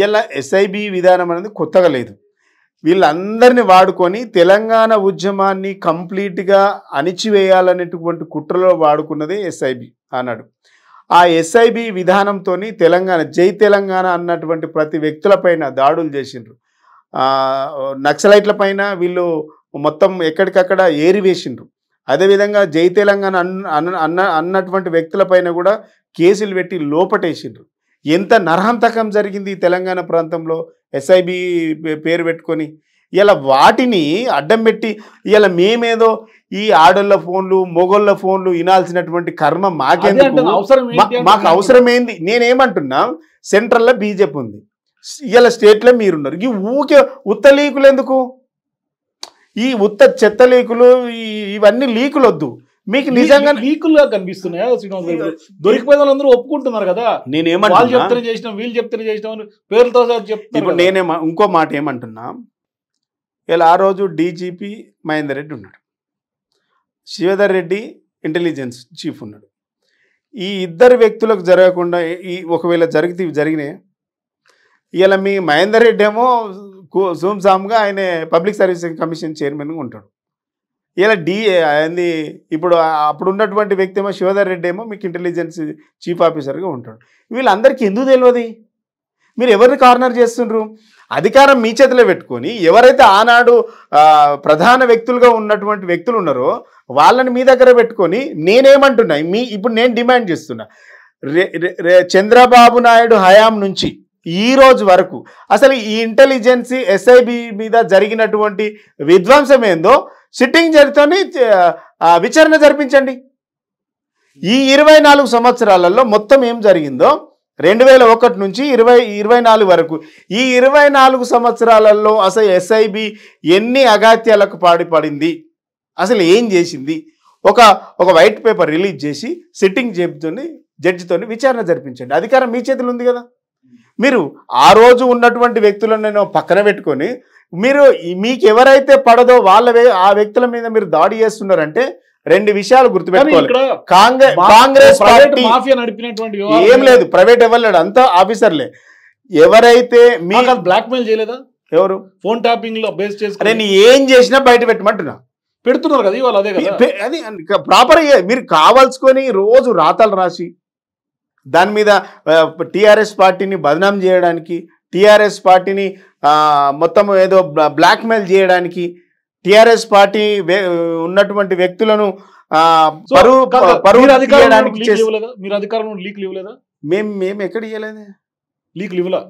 ఇలా ఎస్ఐబి విధానం అనేది కొత్తగా లేదు. వీళ్ళందరినీ వాడుకొని తెలంగాణ ఉద్యమాన్ని కంప్లీట్గా అణిచివేయాలనేటువంటి కుట్రలో వాడుకున్నదే ఎస్ఐబి అన్నాడు. ఆ ఎస్ఐబి విధానంతో తెలంగాణ, జై తెలంగాణ అన్నటువంటి ప్రతి వ్యక్తులపైన దాడులు చేసిండ్రు. నక్సలైట్ల పైన వీళ్ళు మొత్తం ఎక్కడికక్కడ ఏరివేసిండ్రు. అదేవిధంగా జై తెలంగాణ అన్నటువంటి వ్యక్తులపైన కూడా కేసులు పెట్టి లోపటేసిండ్రు. ఎంత నరహంతకం జరిగింది తెలంగాణ ప్రాంతంలో ఎస్ఐబి పేరు పెట్టుకొని. ఇలా వాటిని అడ్డం పెట్టి ఇలా మేమేదో ఈ ఆడోళ్ళ ఫోన్లు, మొగోళ్ళ ఫోన్లు వినాల్సినటువంటి కర్మ మాకేందుకు, మాకు అవసరమేంది? నేనేమంటున్నా, సెంట్రల్లో బీజేపీ ఉంది, ఇలా స్టేట్లో మీరున్నారు. ఈ ఊకే ఉత్త లీకులు ఎందుకు? ఈ ఉత్త చెత్త లీకులు, ఇవన్నీ లీకులు వద్దు. మీకు నిజంగా లీకులుగా కనిపిస్తున్నాయా శ్రీనివాస్ గారు? దొరికిపోయిన వాళ్ళందరూ ఒప్పుకుంటున్నారు కదా, నేనేమంటున్నా, చెప్తేనే చేసినాం, వీళ్ళు చెప్తేనే చేసినాం పేరుతో చెప్తాను. ఇప్పుడు ఇంకో మాట ఏమంటున్నా, ఇలా ఆ రోజు డీజీపీ మహేందర్ రెడ్డి ఉన్నాడు, శివధర్ రెడ్డి ఇంటెలిజెన్స్ చీఫ్ ఉన్నాడు. ఈ ఇద్దరు వ్యక్తులకు జరగకుండా ఒకవేళ జరిగినాయి. ఇలా మీ మహేందర్ రెడ్డి ఏమో సూమ్సామ్గా ఆయన పబ్లిక్ సర్వీస్ కమిషన్ చైర్మన్గా ఉంటాడు. ఇలా ఇప్పుడు అప్పుడు ఉన్నటువంటి వ్యక్తి ఏమో శివధర్ రెడ్డి ఏమో మీకు ఇంటెలిజెన్స్ చీఫ్ ఆఫీసర్గా ఉంటాడు. వీళ్ళందరికీ ఎందుకు తెలియదు? మీరు ఎవరిని కార్నర్ చేస్తుండ్రు? అధికారం మీ చేతిలో పెట్టుకొని ఎవరైతే ఆనాడు ప్రధాన వ్యక్తులుగా ఉన్నటువంటి వ్యక్తులు ఉన్నారో వాళ్ళని మీ దగ్గర పెట్టుకొని నేనేమంటున్నా, ఇప్పుడు నేను డిమాండ్ చేస్తున్నా, చంద్రబాబు నాయుడు హయాం నుంచి ఈ రోజు వరకు అసలు ఈ ఇంటెలిజెన్స్ ఎస్ఐబి మీద జరిగినటువంటి విధ్వంసం ఏందో సిట్టింగ్ జడ్జితోని విచారణ జరిపించండి. ఈ 24 సంవత్సరాలలో మొత్తం ఏం జరిగిందో 2001 నుంచి 2024 వరకు ఈ 24 సంవత్సరాలలో అసలు ఎస్ఐబి ఎన్ని అగాత్యాలకు పాడిపడింది, అసలు ఏం చేసింది, ఒక వైట్ పేపర్ రిలీజ్ చేసి సిట్టింగ్ జడ్జితోని విచారణ జరిపించండి. అధికారం మీ చేతులు ఉంది కదా. మీరు ఆ రోజు ఉన్నటువంటి వ్యక్తులను నేను పక్కన పెట్టుకొని మీకు ఎవరైతే పడదో ఆ వ్యక్తుల మీద మీరు దాడి చేస్తున్నారంటే 2 విషయాలు గుర్తుపెట్టుకోవాలి. కాంగ్రెస్ పార్టీ ఏం లేదు, ప్రైవేట్ ఎవరు అంతా ఆఫీసర్లే. ఎవరైతే మీకు బ్లాక్మెయిల్ చేయలేదా? ఎవరు ఫోన్ ట్యాపింగ్ లో బేస్ చేసుకుని నేను ఏం చేసినా బయట పెట్టమంటున్నా, పెడుతున్నారు కదా ఇవాళ. అదే కదా అది ప్రాపర్. మీరు కావాల్సుకొని రోజు రాతలు రాసి దాని మీద టీఆర్ఎస్ పార్టీని బదనాం చేయడానికి, టీఆర్ఎస్ పార్టీని మొత్తం ఏదో బ్లాక్మెయిల్ చేయడానికి, టీఆర్ఎస్ పార్టీ ఉన్నటువంటి వ్యక్తులను మీరు అధికారంలో లీకులు ఇవ్వలేదా? మేము ఎక్కడ ఇవ్వలేదు లీకులు ఇవ్వలా.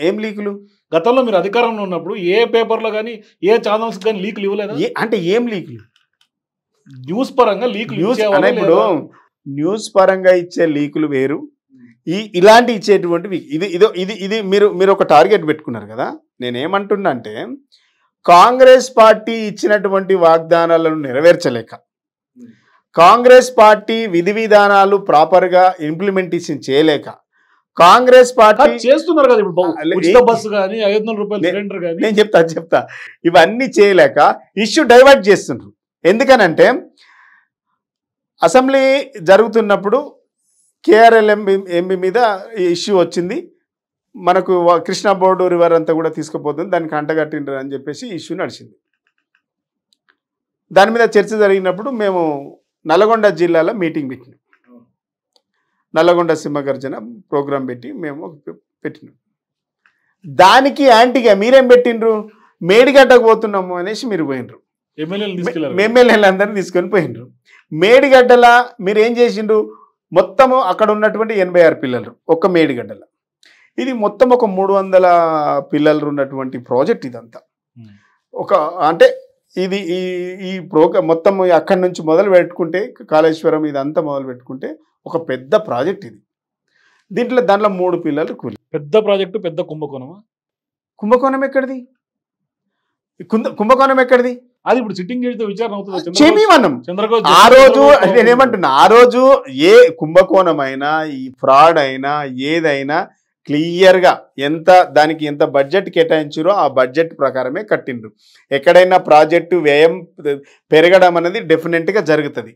ఏం లీకులు? గతంలో మీరు అధికారంలో ఉన్నప్పుడు ఏ పేపర్లో కానీ ఏ ఛానల్స్ కానీ లీకులు ఇవ్వలేదా? అంటే ఏం లీకులు? న్యూస్ పరంగా లీకులు. ఇప్పుడు న్యూస్ పరంగా ఇచ్చే లీకులు వేరు, ఇలాంటి ఇచ్చేటువంటివి ఇది మీరు ఒక టార్గెట్ పెట్టుకున్నారు కదా. నేనేమంటున్నా అంటే కాంగ్రెస్ పార్టీ ఇచ్చినటువంటి వాగ్దానాలను నెరవేర్చలేక, కాంగ్రెస్ పార్టీ విధి విధానాలు ప్రాపర్గా ఇంప్లిమెంటేషన్ చేయలేక కాంగ్రెస్ పార్టీ చేస్తున్నారు కదా ఇప్పుడు ఉచిత బస్సు కానీ 500 రూపాయల సిలిండర్ కానీ నేను చెప్తా ఇవన్నీ చేయలేక ఇష్యూ డైవర్ట్ చేస్తున్నారు. ఎందుకనంటే అసెంబ్లీ జరుగుతున్నప్పుడు కేఆర్ఎల్ ఎంపీ మీద ఇష్యూ వచ్చింది, మనకు కృష్ణా బోర్డు రివర్ అంతా కూడా తీసుకుపోతుంది, దానికి అంటగట్టిండ్రు అని చెప్పేసి ఇష్యూ నడిచింది. దాని మీద చర్చ జరిగినప్పుడు మేము నల్గొండ జిల్లాలో మీటింగ్ పెట్టినాం. నల్లగొండ సింహగర్జన ప్రోగ్రాం పెట్టి మేము పెట్టినాం. దానికి యాంటీగా మీరేం పెట్టిండ్రు, మేడిగడ్డకు పోతున్నాము అనేసి మీరు పోయినరు, ఎమ్మెల్యేలందరినీ తీసుకొని పోయినరు. మేడిగడ్డల మీరు ఏం చేసిండ్రు, మొత్తము అక్కడ ఉన్నటువంటి 86 పిల్లలు ఒక్క మేడిగడ్డల, ఇది మొత్తం ఒక 300 పిల్లలు ఉన్నటువంటి ప్రాజెక్ట్ ఇదంతా. ఒక అంటే ఇది ఈ ప్రోగ్రామ్ మొత్తం అక్కడి నుంచి మొదలు పెట్టుకుంటే కాళేశ్వరం ఇదంతా మొదలు పెట్టుకుంటే ఒక పెద్ద ప్రాజెక్ట్ ఇది. దాంట్లో 3 పిల్లలు కూలి. పెద్ద ప్రాజెక్టు, పెద్ద కుంభకోణమా? కుంభకోణం ఎక్కడిది, కుంభకోణం ఎక్కడిది? అది ఇప్పుడు సిట్టింగ్ చేస్తే విచారణ అవుతుంది. చంద్రబాబు ఆ రోజు నేనేమంటున్నా, ఆ రోజు ఏ కుంభకోణం అయినా ఈ ఫ్రాడ్ అయినా ఏదైనా క్లియర్గా దానికి ఎంత బడ్జెట్ కేటాయించారో ఆ బడ్జెట్ ప్రకారమే కట్టిండ్రు. ఎక్కడైనా ప్రాజెక్టు వ్యయం పెరగడం అనేది డెఫినెట్గా జరుగుతుంది,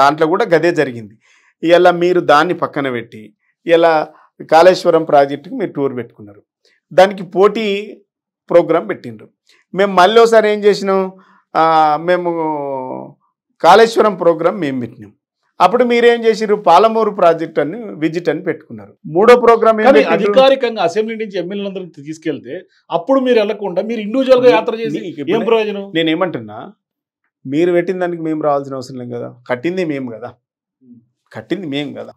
దాంట్లో కూడా గదే జరిగింది. ఇలా మీరు దాన్ని పక్కన పెట్టి ఇలా కాళేశ్వరం ప్రాజెక్టుకి మీరు టూర్ పెట్టుకున్నారు, దానికి పోటీ ప్రోగ్రాం పెట్టిండ్రు. మేము మళ్ళీ ఒకసారి ఏం చేసినాం, మేము కాళేశ్వరం ప్రోగ్రాం మేము పెట్టినాం. అప్పుడు మీరేం చేసిర్రు, పాలమూరు ప్రాజెక్ట్ అని విజిట్ అని పెట్టుకున్నారు. 3వ ప్రోగ్రామ్ అధికారికంగా అసెంబ్లీ నుంచి ఎమ్మెల్యేలందరూ తీసుకెళ్తే అప్పుడు మీరు వెళ్లకుండా మీరు ఇండివిజువల్ గా యాత్ర చేసి ఏం ప్రయోజనం? నేనేమంటున్నా, మీరు పెట్టిన దానికి మేము రావాల్సిన అవసరం లేదు కదా, కట్టింది మేము కదా,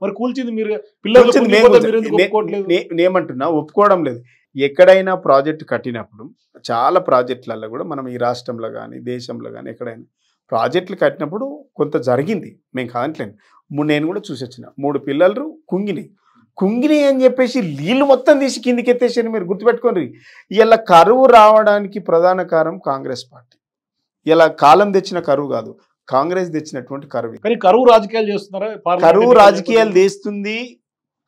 మరి కూల్చింది మీరు. నేనేమంటున్నా, ఒప్పుకోవడం లేదు. ఎక్కడైనా ప్రాజెక్ట్ కట్టినప్పుడు చాలా ప్రాజెక్టులలో కూడా మనం ఈ రాష్ట్రంలో కానీ దేశంలో కానీ ఎక్కడైనా ప్రాజెక్టులు కట్టినప్పుడు కొంత జరిగింది, మేము కాదంటలేను. నేను కూడా చూసి వచ్చిన 3 పిల్లలు కుంగిని అని చెప్పేసి నీళ్ళు మొత్తం తీసి కిందికి ఎత్తేసారు. మీరు గుర్తుపెట్టుకోండి, ఇలా కరువు రావడానికి ప్రధాన కారణం కాంగ్రెస్ పార్టీ. ఇలా కాలం తెచ్చిన కరువు కాదు, కాంగ్రెస్ తెచ్చినటువంటి కరువు. కానీ కరువు రాజకీయాలు చేస్తున్నారా? కరువు రాజకీయాలు చేస్తుంది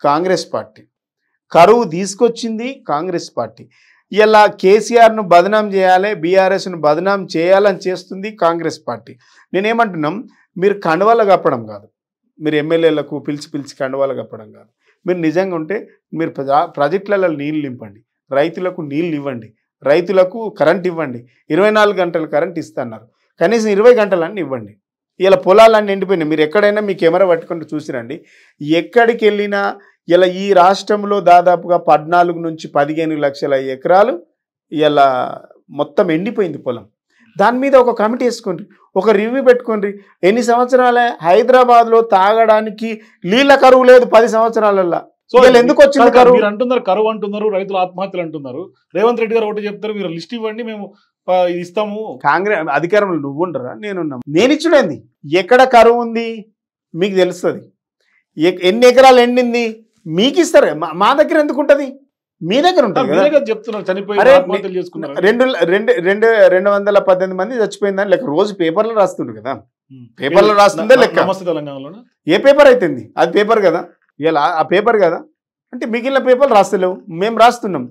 కాంగ్రెస్ పార్టీ, కరువు తీసుకొచ్చింది కాంగ్రెస్ పార్టీ. ఇలా కేసీఆర్ను బదనాం చేయాలి, బీఆర్ఎస్ను బదనాం చేయాలని చేస్తుంది కాంగ్రెస్ పార్టీ. నేనేమంటున్నాం, మీరు కండువాలు కప్పడం కాదు, మీరు ఎమ్మెల్యేలకు పిలిచి కండువాలు కప్పడం కాదు. మీరు నిజంగా ఉంటే మీరు ప్రాజెక్టులలో నీళ్ళు నింపండి, రైతులకు నీళ్ళు ఇవ్వండి, రైతులకు కరెంట్ ఇవ్వండి. 24 గంటలు కరెంట్ ఇస్తున్నారు, కనీసం 20 గంటలన్నీ ఇవ్వండి. ఇలా పొలాలన్నీ ఎండిపోయినాయి. మీరు ఎక్కడైనా మీ కెమెరా పట్టుకుంటూ చూసిరండి, ఎక్కడికి వెళ్ళినా ఇలా ఈ రాష్ట్రంలో దాదాపుగా 14 నుంచి 15 లక్షల ఎకరాలు ఇలా మొత్తం ఎండిపోయింది పొలం. దాని మీద ఒక కమిటీ వేసుకోండి, ఒక రివ్యూ పెట్టుకోండి. ఎన్ని సంవత్సరాలే హైదరాబాద్లో తాగడానికి నీళ్ళ కరువు లేదు 10 సంవత్సరాలల్లో. ఎందుకు వచ్చింది కరువు? మీరు అంటున్నారు కరువు అంటున్నారు, రైతుల ఆత్మహత్యలు అంటున్నారు. రేవంత్ రెడ్డి గారు ఒకటి చెప్తారు, మీరు లిస్ట్ ఇవ్వండి మేము ఇస్తాము. కాంగ్రెస్ అధికారంలో నువ్వు ఉండరా, నేను ఇచ్చుడేంది? ఎక్కడ కరువు ఉంది మీకు తెలుస్తుంది, ఎన్ని ఎకరాలు ఎండింది మీకు ఇస్తారు. మా దగ్గర ఎందుకు ఉంటుంది, మీ దగ్గర ఉంటుంది. చెప్తున్నారు 218 మంది చచ్చిపోయిందని లెక్క రోజు పేపర్లో రాస్తుండ్రు కదా, పేపర్లో రాస్తుందే లెక్క. తెలంగాణలో ఏ పేపర్ అయితుంది, అది పేపర్ కదా, ఇలా ఆ పేపర్ కదా. అంటే మిగిలిన పేపర్లు రాస్తలేవు, మేము రాస్తున్నాం.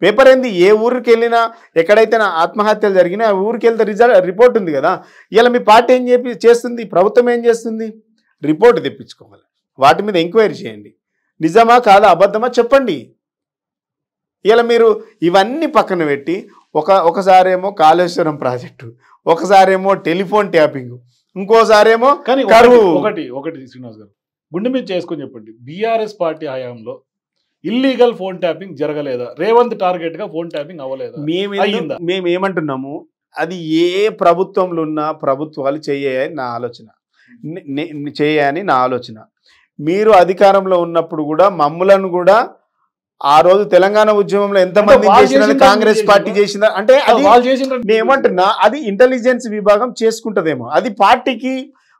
పేపర్ ఏంది, ఏ ఊరికి వెళ్ళినా ఎక్కడైతే ఆత్మహత్యలు జరిగినా ఆ ఊరికి వెళ్తే రిపోర్ట్ ఉంది కదా. ఇలా మీ పార్టీ ఏం చేస్తుంది, ప్రభుత్వం ఏం చేస్తుంది, రిపోర్ట్ తెప్పించుకోవాలి, వాటి మీద ఎంక్వైరీ చేయండి, నిజమా కాదా అబద్ధమా చెప్పండి. ఇలా మీరు ఇవన్నీ పక్కన పెట్టి ఒకసారేమో కాళేశ్వరం ప్రాజెక్టు, ఒకసారేమో టెలిఫోన్ ట్యాపింగ్, ఇంకోసారేమో కరువు. ఒకటి శ్రీనివాస్ గారు గుండె మీద చేసుకొని చెప్పండి, బీఆర్ఎస్ పార్టీ హయాంలో ఇల్లీగల్ ఫోన్ ట్యాపింగ్ జరగలేదా? రేవంత్ టార్గెట్ గా ఫోన్ ట్యాపింగ్ అవ్వలేదా? మేము ఏమంటున్నాము, అది ఏ ప్రభుత్వంలో ఉన్న ప్రభుత్వాలు చేయని నా ఆలోచన. మీరు అధికారంలో ఉన్నప్పుడు కూడా మమ్ములను కూడా ఆ రోజు తెలంగాణ ఉద్యమంలో ఎంతమంది చేసిన కాంగ్రెస్ పార్టీ చేసిందా అంటే అది ఏమంటున్నా, అది ఇంటెలిజెన్స్ విభాగం చేసుకుంటదేమో, అది పార్టీకి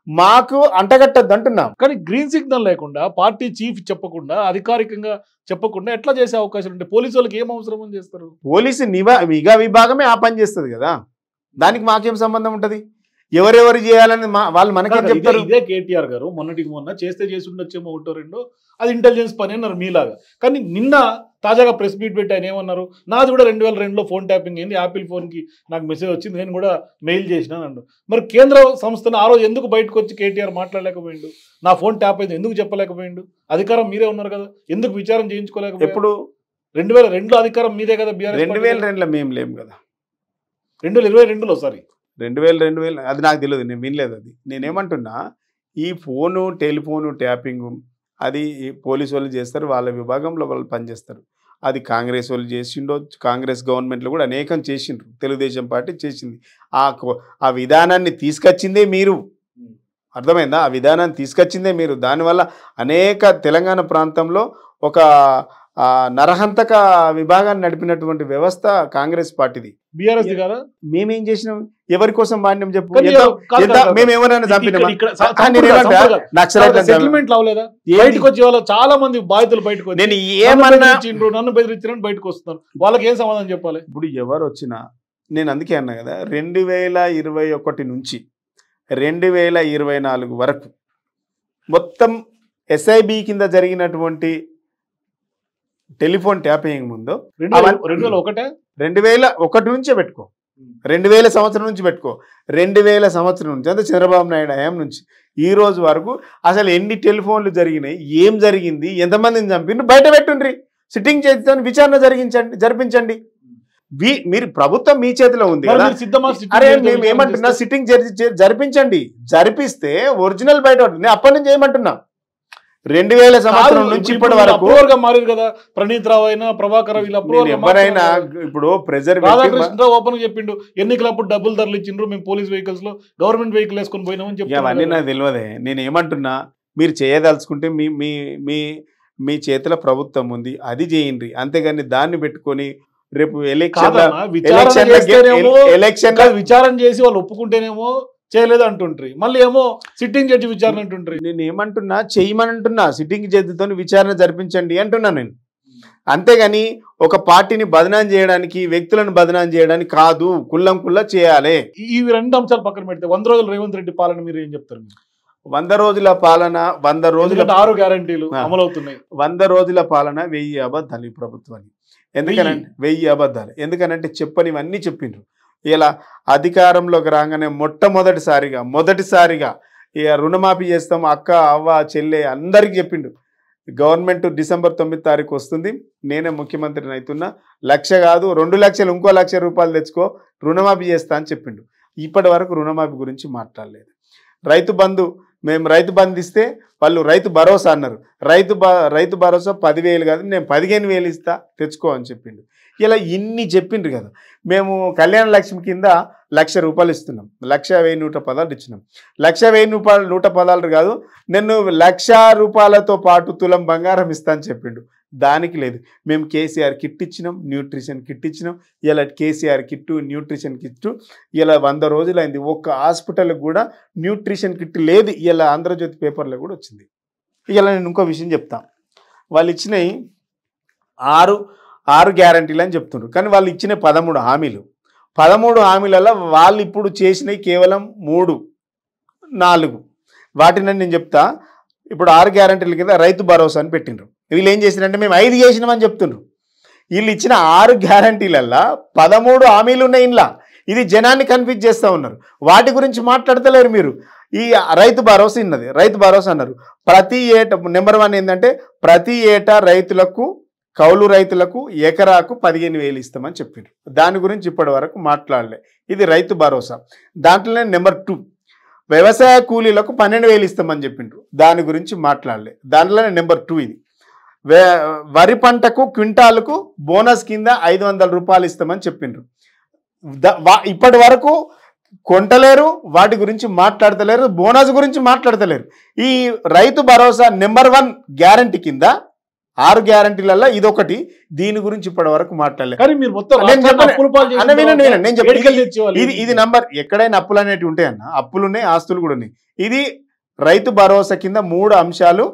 మాకు అంటగట్టద్దు అంటున్నాం. కానీ గ్రీన్ సిగ్నల్ లేకుండా పార్టీ చీఫ్ చెప్పకుండా అధికారికంగా చెప్పకుండా ఎట్లా చేసే అవకాశం ఉంటే పోలీసు వాళ్ళకి ఏం అవసరం అని చేస్తారు? పోలీసు నిఘా విభాగమే ఆ పని చేస్తుంది కదా, దానికి మాకేం సంబంధం ఉంటుంది? ఎవరెవరు చేయాలని వాళ్ళు మనకేం చెప్తారు? ఇదే కేటీఆర్ గారు మొన్నటికి మొన్న చేస్తే చేసి ఉండొచ్చేమో ఒకటో రెండో, అది ఇంటెలిజెన్స్ పని అన్నారు మీలాగా. కానీ నిన్న తాజాగా ప్రెస్ మీట్ పెట్టి ఆయన ఏమన్నారు, నాది కూడా 2002లో ఫోన్ ట్యాపింగ్ అయింది, యాపిల్ ఫోన్కి నాకు మెసేజ్ వచ్చింది, నేను కూడా మెయిల్ చేసినాను అన్నాడు. మరి కేంద్ర సంస్థను ఆ రోజు ఎందుకు బయటకు వచ్చి కేటీఆర్ మాట్లాడలేకపోయిండు? నా ఫోన్ ట్యాప్ అయింది ఎందుకు చెప్పలేకపోయిండు? అధికారం మీరే ఉన్నారు కదా, ఎందుకు విచారం చేయించుకోలేకపోయిండు? ఎప్పుడు 2002లో అధికారం మీదే కదా. 2002లో మేము లేము కదా, 2022లో సారీ 2000 అది నాకు తెలియదు, నేను వినలేదు. అది నేనేమంటున్నా, ఈ ఫోను టెలిఫోను ట్యాపింగ్ అది పోలీసు వాళ్ళు చేస్తారు, వాళ్ళ విభాగంలో వాళ్ళు పనిచేస్తారు. అది కాంగ్రెస్ వాళ్ళు చేసిండో, కాంగ్రెస్ గవర్నమెంట్లో కూడా అనేకం చేసిండ్రు, తెలుగుదేశం పార్టీ చేసింది. ఆ విధానాన్ని తీసుకొచ్చిందే మీరు, అర్థమైందా? ఆ విధానాన్ని తీసుకొచ్చిందే మీరు. దానివల్ల అనేక తెలంగాణ ప్రాంతంలో ఒక నరహంతక విభాగాన్ని నడిపినటువంటి వ్యవస్థ కాంగ్రెస్ పార్టీది. బీఆర్ఎస్ కదా. మేమేం చేసినాం? ఎవరి కోసం వాడినాం చెప్పు? మేము ఏమైనా చంపినామా? సెటిల్మెంట్ అవ్వలేదా? బయటకు వచ్చే వాళ్ళు చాలా మంది బాధితులు బయటకు వచ్చి నేను ఏమన్నా నన్ను బెదిరించిన బయటకు వస్తున్నారు, వాళ్ళకి ఏం సమాధానం చెప్పాలి? ఇప్పుడు ఎవరు వచ్చినా నేను అందుకే అన్నా కదా, 2021 నుంచి 2024 వరకు మొత్తం SIB కింద జరిగినటువంటి టెలిఫోన్ ట్యాపింగ్ ముందు 2001 నుంచే పెట్టుకో, 2000 సంవత్సరం నుంచి పెట్టుకో, 2000 సంవత్సరం నుంచి అంటే చంద్రబాబు నాయుడు హయాం నుంచి ఈ రోజు వరకు అసలు ఎన్ని టెలిఫోన్లు జరిగినాయి, ఏం జరిగింది, ఎంతమందిని చంపిండ్రు బయట పెట్టుండ్రి. సిట్టింగ్ చేతితో విచారణ జరిపించండి. మీరు ప్రభుత్వం మీ చేతిలో ఉంది కదా. అరే మేము ఏమంటున్నా, సిట్టింగ్ జరిపించండి. జరిపిస్తే ఒరిజినల్ బయట నేను అప్పటి నుంచి ఏమంటున్నా, 2000 సంవత్సరం నుంచి ఇప్పటి వరకు మారారు కదా. ప్రణీత్ రావు అయినా ప్రభాకర్ ఎవరైనా ఇప్పుడు ప్రెజర్ ఓపెన్ చెప్పిండు, ఎన్నికలప్పుడు డబ్బులు తరలిచ్చిండ్రు, మేము పోలీస్ వెహికల్స్ లో గవర్నమెంట్ వెహికల్ వేసుకొని పోయినామని చెప్పి. అవన్నీ నాకు తెలియదే. నేను ఏమంటున్నా, మీరు చేయదలుచుకుంటే మీ మీ మీ మీ చేతిలో ప్రభుత్వం ఉంది, అది చేయండి. అంతేగాని దాన్ని పెట్టుకొని రేపు విచారణ చేసి వాళ్ళు ఒప్పుకుంటేనేమో చేయలేదు అంటుంటారు, మళ్ళీ ఏమో సిట్టింగ్ జడ్జి విచారణ అంటుంటారు. నేను ఏమంటున్నా, చేయమనంటున్నా, సిట్టింగ్ జడ్జితో విచారణ జరిపించండి అంటున్నా నేను. అంతేగాని ఒక పార్టీని బదనాం చేయడానికి, వ్యక్తులను బదనాం చేయడానికి కాదు, కుల్లా చేయాలి. ఈ 2 అంశాలు పక్కన పెడితే 100 రోజులు రేవంత్ రెడ్డి పాలన మీరు ఏం చెప్తారు? 100 రోజుల పాలన, 100 రోజుల 6 గ్యారంటీలు అమలవుతున్నాయి. 100 రోజుల పాలన 1000 అబద్ధాలు ఈ ప్రభుత్వాన్ని. ఎందుకనంటే 1000 అబద్ధాలు. ఎందుకనంటే చెప్పనివన్నీ చెప్పిండ్రు. ఇలా అధికారంలోకి రాగానే మొదటిసారిగా ఇక రుణమాఫీ చేస్తాం, అక్క అవ్వ చెల్లె అందరికి చెప్పిండు. గవర్నమెంట్ డిసెంబర్ 9వ తారీఖు వస్తుంది, నేనే ముఖ్యమంత్రిని అవుతున్నా, 1,00,000 కాదు 2 లక్షలు, ఇంకో 1,00,000 రూపాయలు తెచ్చుకో, రుణమాఫీ చేస్తా అని చెప్పిండు. ఇప్పటి వరకు రుణమాఫీ గురించి మాట్లాడలేదు. రైతు బంధు, మేము రైతు బంధు ఇస్తే వాళ్ళు రైతు భరోసా అన్నారు. రైతు భరోసా 10,000 కాదు, నేను 15,000 ఇస్తా, తెచ్చుకో అని చెప్పిండు. ఇలా ఇన్ని చెప్పిండ్రు కదా. మేము కళ్యాణ లక్ష్మి కింద 1,00,000 రూపాయలు ఇస్తున్నాం, 1,01,110 ఇచ్చినాం. 1,01,110 కాదు, నేను 1,00,000 రూపాయలతో పాటు తులం బంగారం ఇస్తా అని చెప్పిండు. దానికి లేదు. మేము కేసీఆర్ కిట్ ఇచ్చినాం, న్యూట్రిషన్ కిట్ ఇచ్చినాం. ఇలా కేసీఆర్ కిట్టు, న్యూట్రిషన్ కిట్టు ఇలా 100 రోజులైంది. ఒక్క హాస్పిటల్కి కూడా న్యూట్రిషన్ కిట్ లేదు. ఇలా ఆంధ్రజ్యోతి పేపర్లో కూడా వచ్చింది. ఇలా నేను ఇంకో విషయం చెప్తా, వాళ్ళు ఇచ్చినవి 6 గ్యారంటీలు అని చెప్తున్నారు, కానీ వాళ్ళు ఇచ్చిన 13 హామీలు. 13 హామీలలో వాళ్ళు ఇప్పుడు చేసినవి కేవలం 3, 4. వాటిని నేను చెప్తా. ఇప్పుడు 6 గ్యారంటీల కింద రైతు భరోసా అని పెట్టిండ్రు. వీళ్ళు ఏం చేసినారంటే మేము 5 చేసినామని చెప్తున్నారు. వీళ్ళు ఇచ్చిన 6 గ్యారంటీలల్లో 13 హామీలు ఉన్నాయి ఇంట్లో. ఇది జనాన్ని కన్ఫ్యూజ్ చేస్తూ ఉన్నారు. వాటి గురించి మాట్లాడతలేరు మీరు. ఈ రైతు భరోసా ఉన్నది, రైతు భరోసా అన్నారు. ప్రతి ఏటా నెంబర్ 1 ఏంటంటే ప్రతి ఏటా రైతులకు, కౌలు రైతులకు ఎకరాకు 15,000 ఇస్తామని చెప్పిండ్రు. దాని గురించి ఇప్పటి వరకు మాట్లాడలే. ఇది రైతు భరోసా. దాంట్లోనే నెంబర్ 2 వ్యవసాయ కూలీలకు 12,000 ఇస్తామని చెప్పిండ్రు. దాని గురించి మాట్లాడలే. దాంట్లోనే నెంబర్ 2 ఇది. వరి పంటకు క్వింటాలకు బోనస్ కింద 500 రూపాయలు ఇస్తామని చెప్పిండ్రు. ఇప్పటి వరకు కొంటలేరు, వాటి గురించి మాట్లాడతలేరు, బోనస్ గురించి మాట్లాడతలేరు. ఈ రైతు భరోసా నెంబర్ 1 గ్యారంటీ కింద 6 గ్యారంటీలలో ఇదొకటి. దీని గురించి ఇప్పటి వరకు మాట్లాడలేదు. ఇది నంబర్. ఎక్కడైనా అప్పులు అనేటివి ఉంటాయన్న, అప్పులున్నాయి, ఆస్తులు కూడా ఉన్నాయి. ఇది రైతు భరోసా కింద 3 అంశాలు.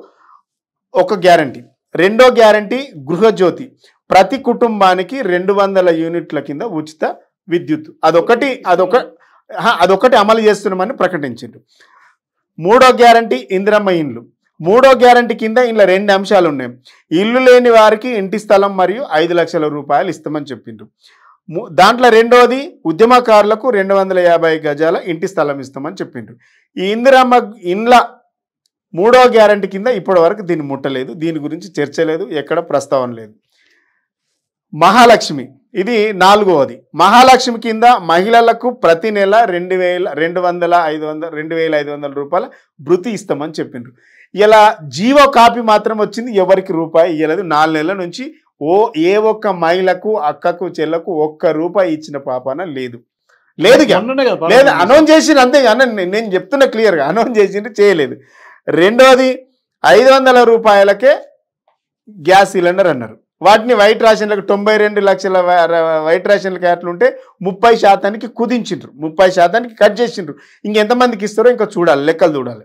ఒక గ్యారంటీ. రెండో గ్యారంటీ గృహజ్యోతి, ప్రతి కుటుంబానికి 200 యూనిట్ల కింద ఉచిత విద్యుత్. అదొకటి అమలు చేస్తున్నామని ప్రకటించారు. మూడో గ్యారంటీ ఇందిరమ్మ ఇండ్లు. మూడో గ్యారంటీ కింద ఇలా 2 అంశాలు ఉన్నాయి. ఇల్లు లేని వారికి ఇంటి స్థలం మరియు 5 లక్షల రూపాయలు ఇస్తామని చెప్పిండ్రు. దాంట్లో రెండోది ఉద్యమకారులకు 250 గజాల ఇంటి స్థలం ఇస్తామని చెప్పిండ్రు. ఈ ఇందిరమ్మ ఇండ్ల మూడో గ్యారంటీ కింద ఇప్పటి వరకు దీన్ని ముట్టలేదు, దీని గురించి చర్చ లేదు, ఎక్కడ ప్రస్తావన లేదు. మహాలక్ష్మి ఇది 4వది. మహాలక్ష్మి కింద మహిళలకు ప్రతి నెల 2,500 రూపాయల భృతి ఇస్తామని చెప్పిండ్రు. ఇలా జీవో కాపీ మాత్రం వచ్చింది, ఎవరికి రూపాయి ఇవ్వలేదు. 4 నెలల నుంచి ఏ ఒక్క మహిళకు, అక్కకు, చెల్లకు ₹1 ఇచ్చిన పాపాన లేదు. లేదు అనౌన్స్ చేసిండ్రు అంతే. నేను చెప్తున్నా క్లియర్గా, అనౌన్స్ చేసిండ్రు, చేయలేదు. రెండోది 500 రూపాయలకే గ్యాస్ సిలిండర్ అన్నారు. వాటిని వైట్ రేషన్లకు 92 లక్షల వైట్ రేషన్లకి అట్లుంటే 30% కుదించిండ్రు, 30% కట్ చేసిండ్రు. ఇంకెంతమందికి ఇస్తారో ఇంకా చూడాలి, లెక్కలు చూడాలి.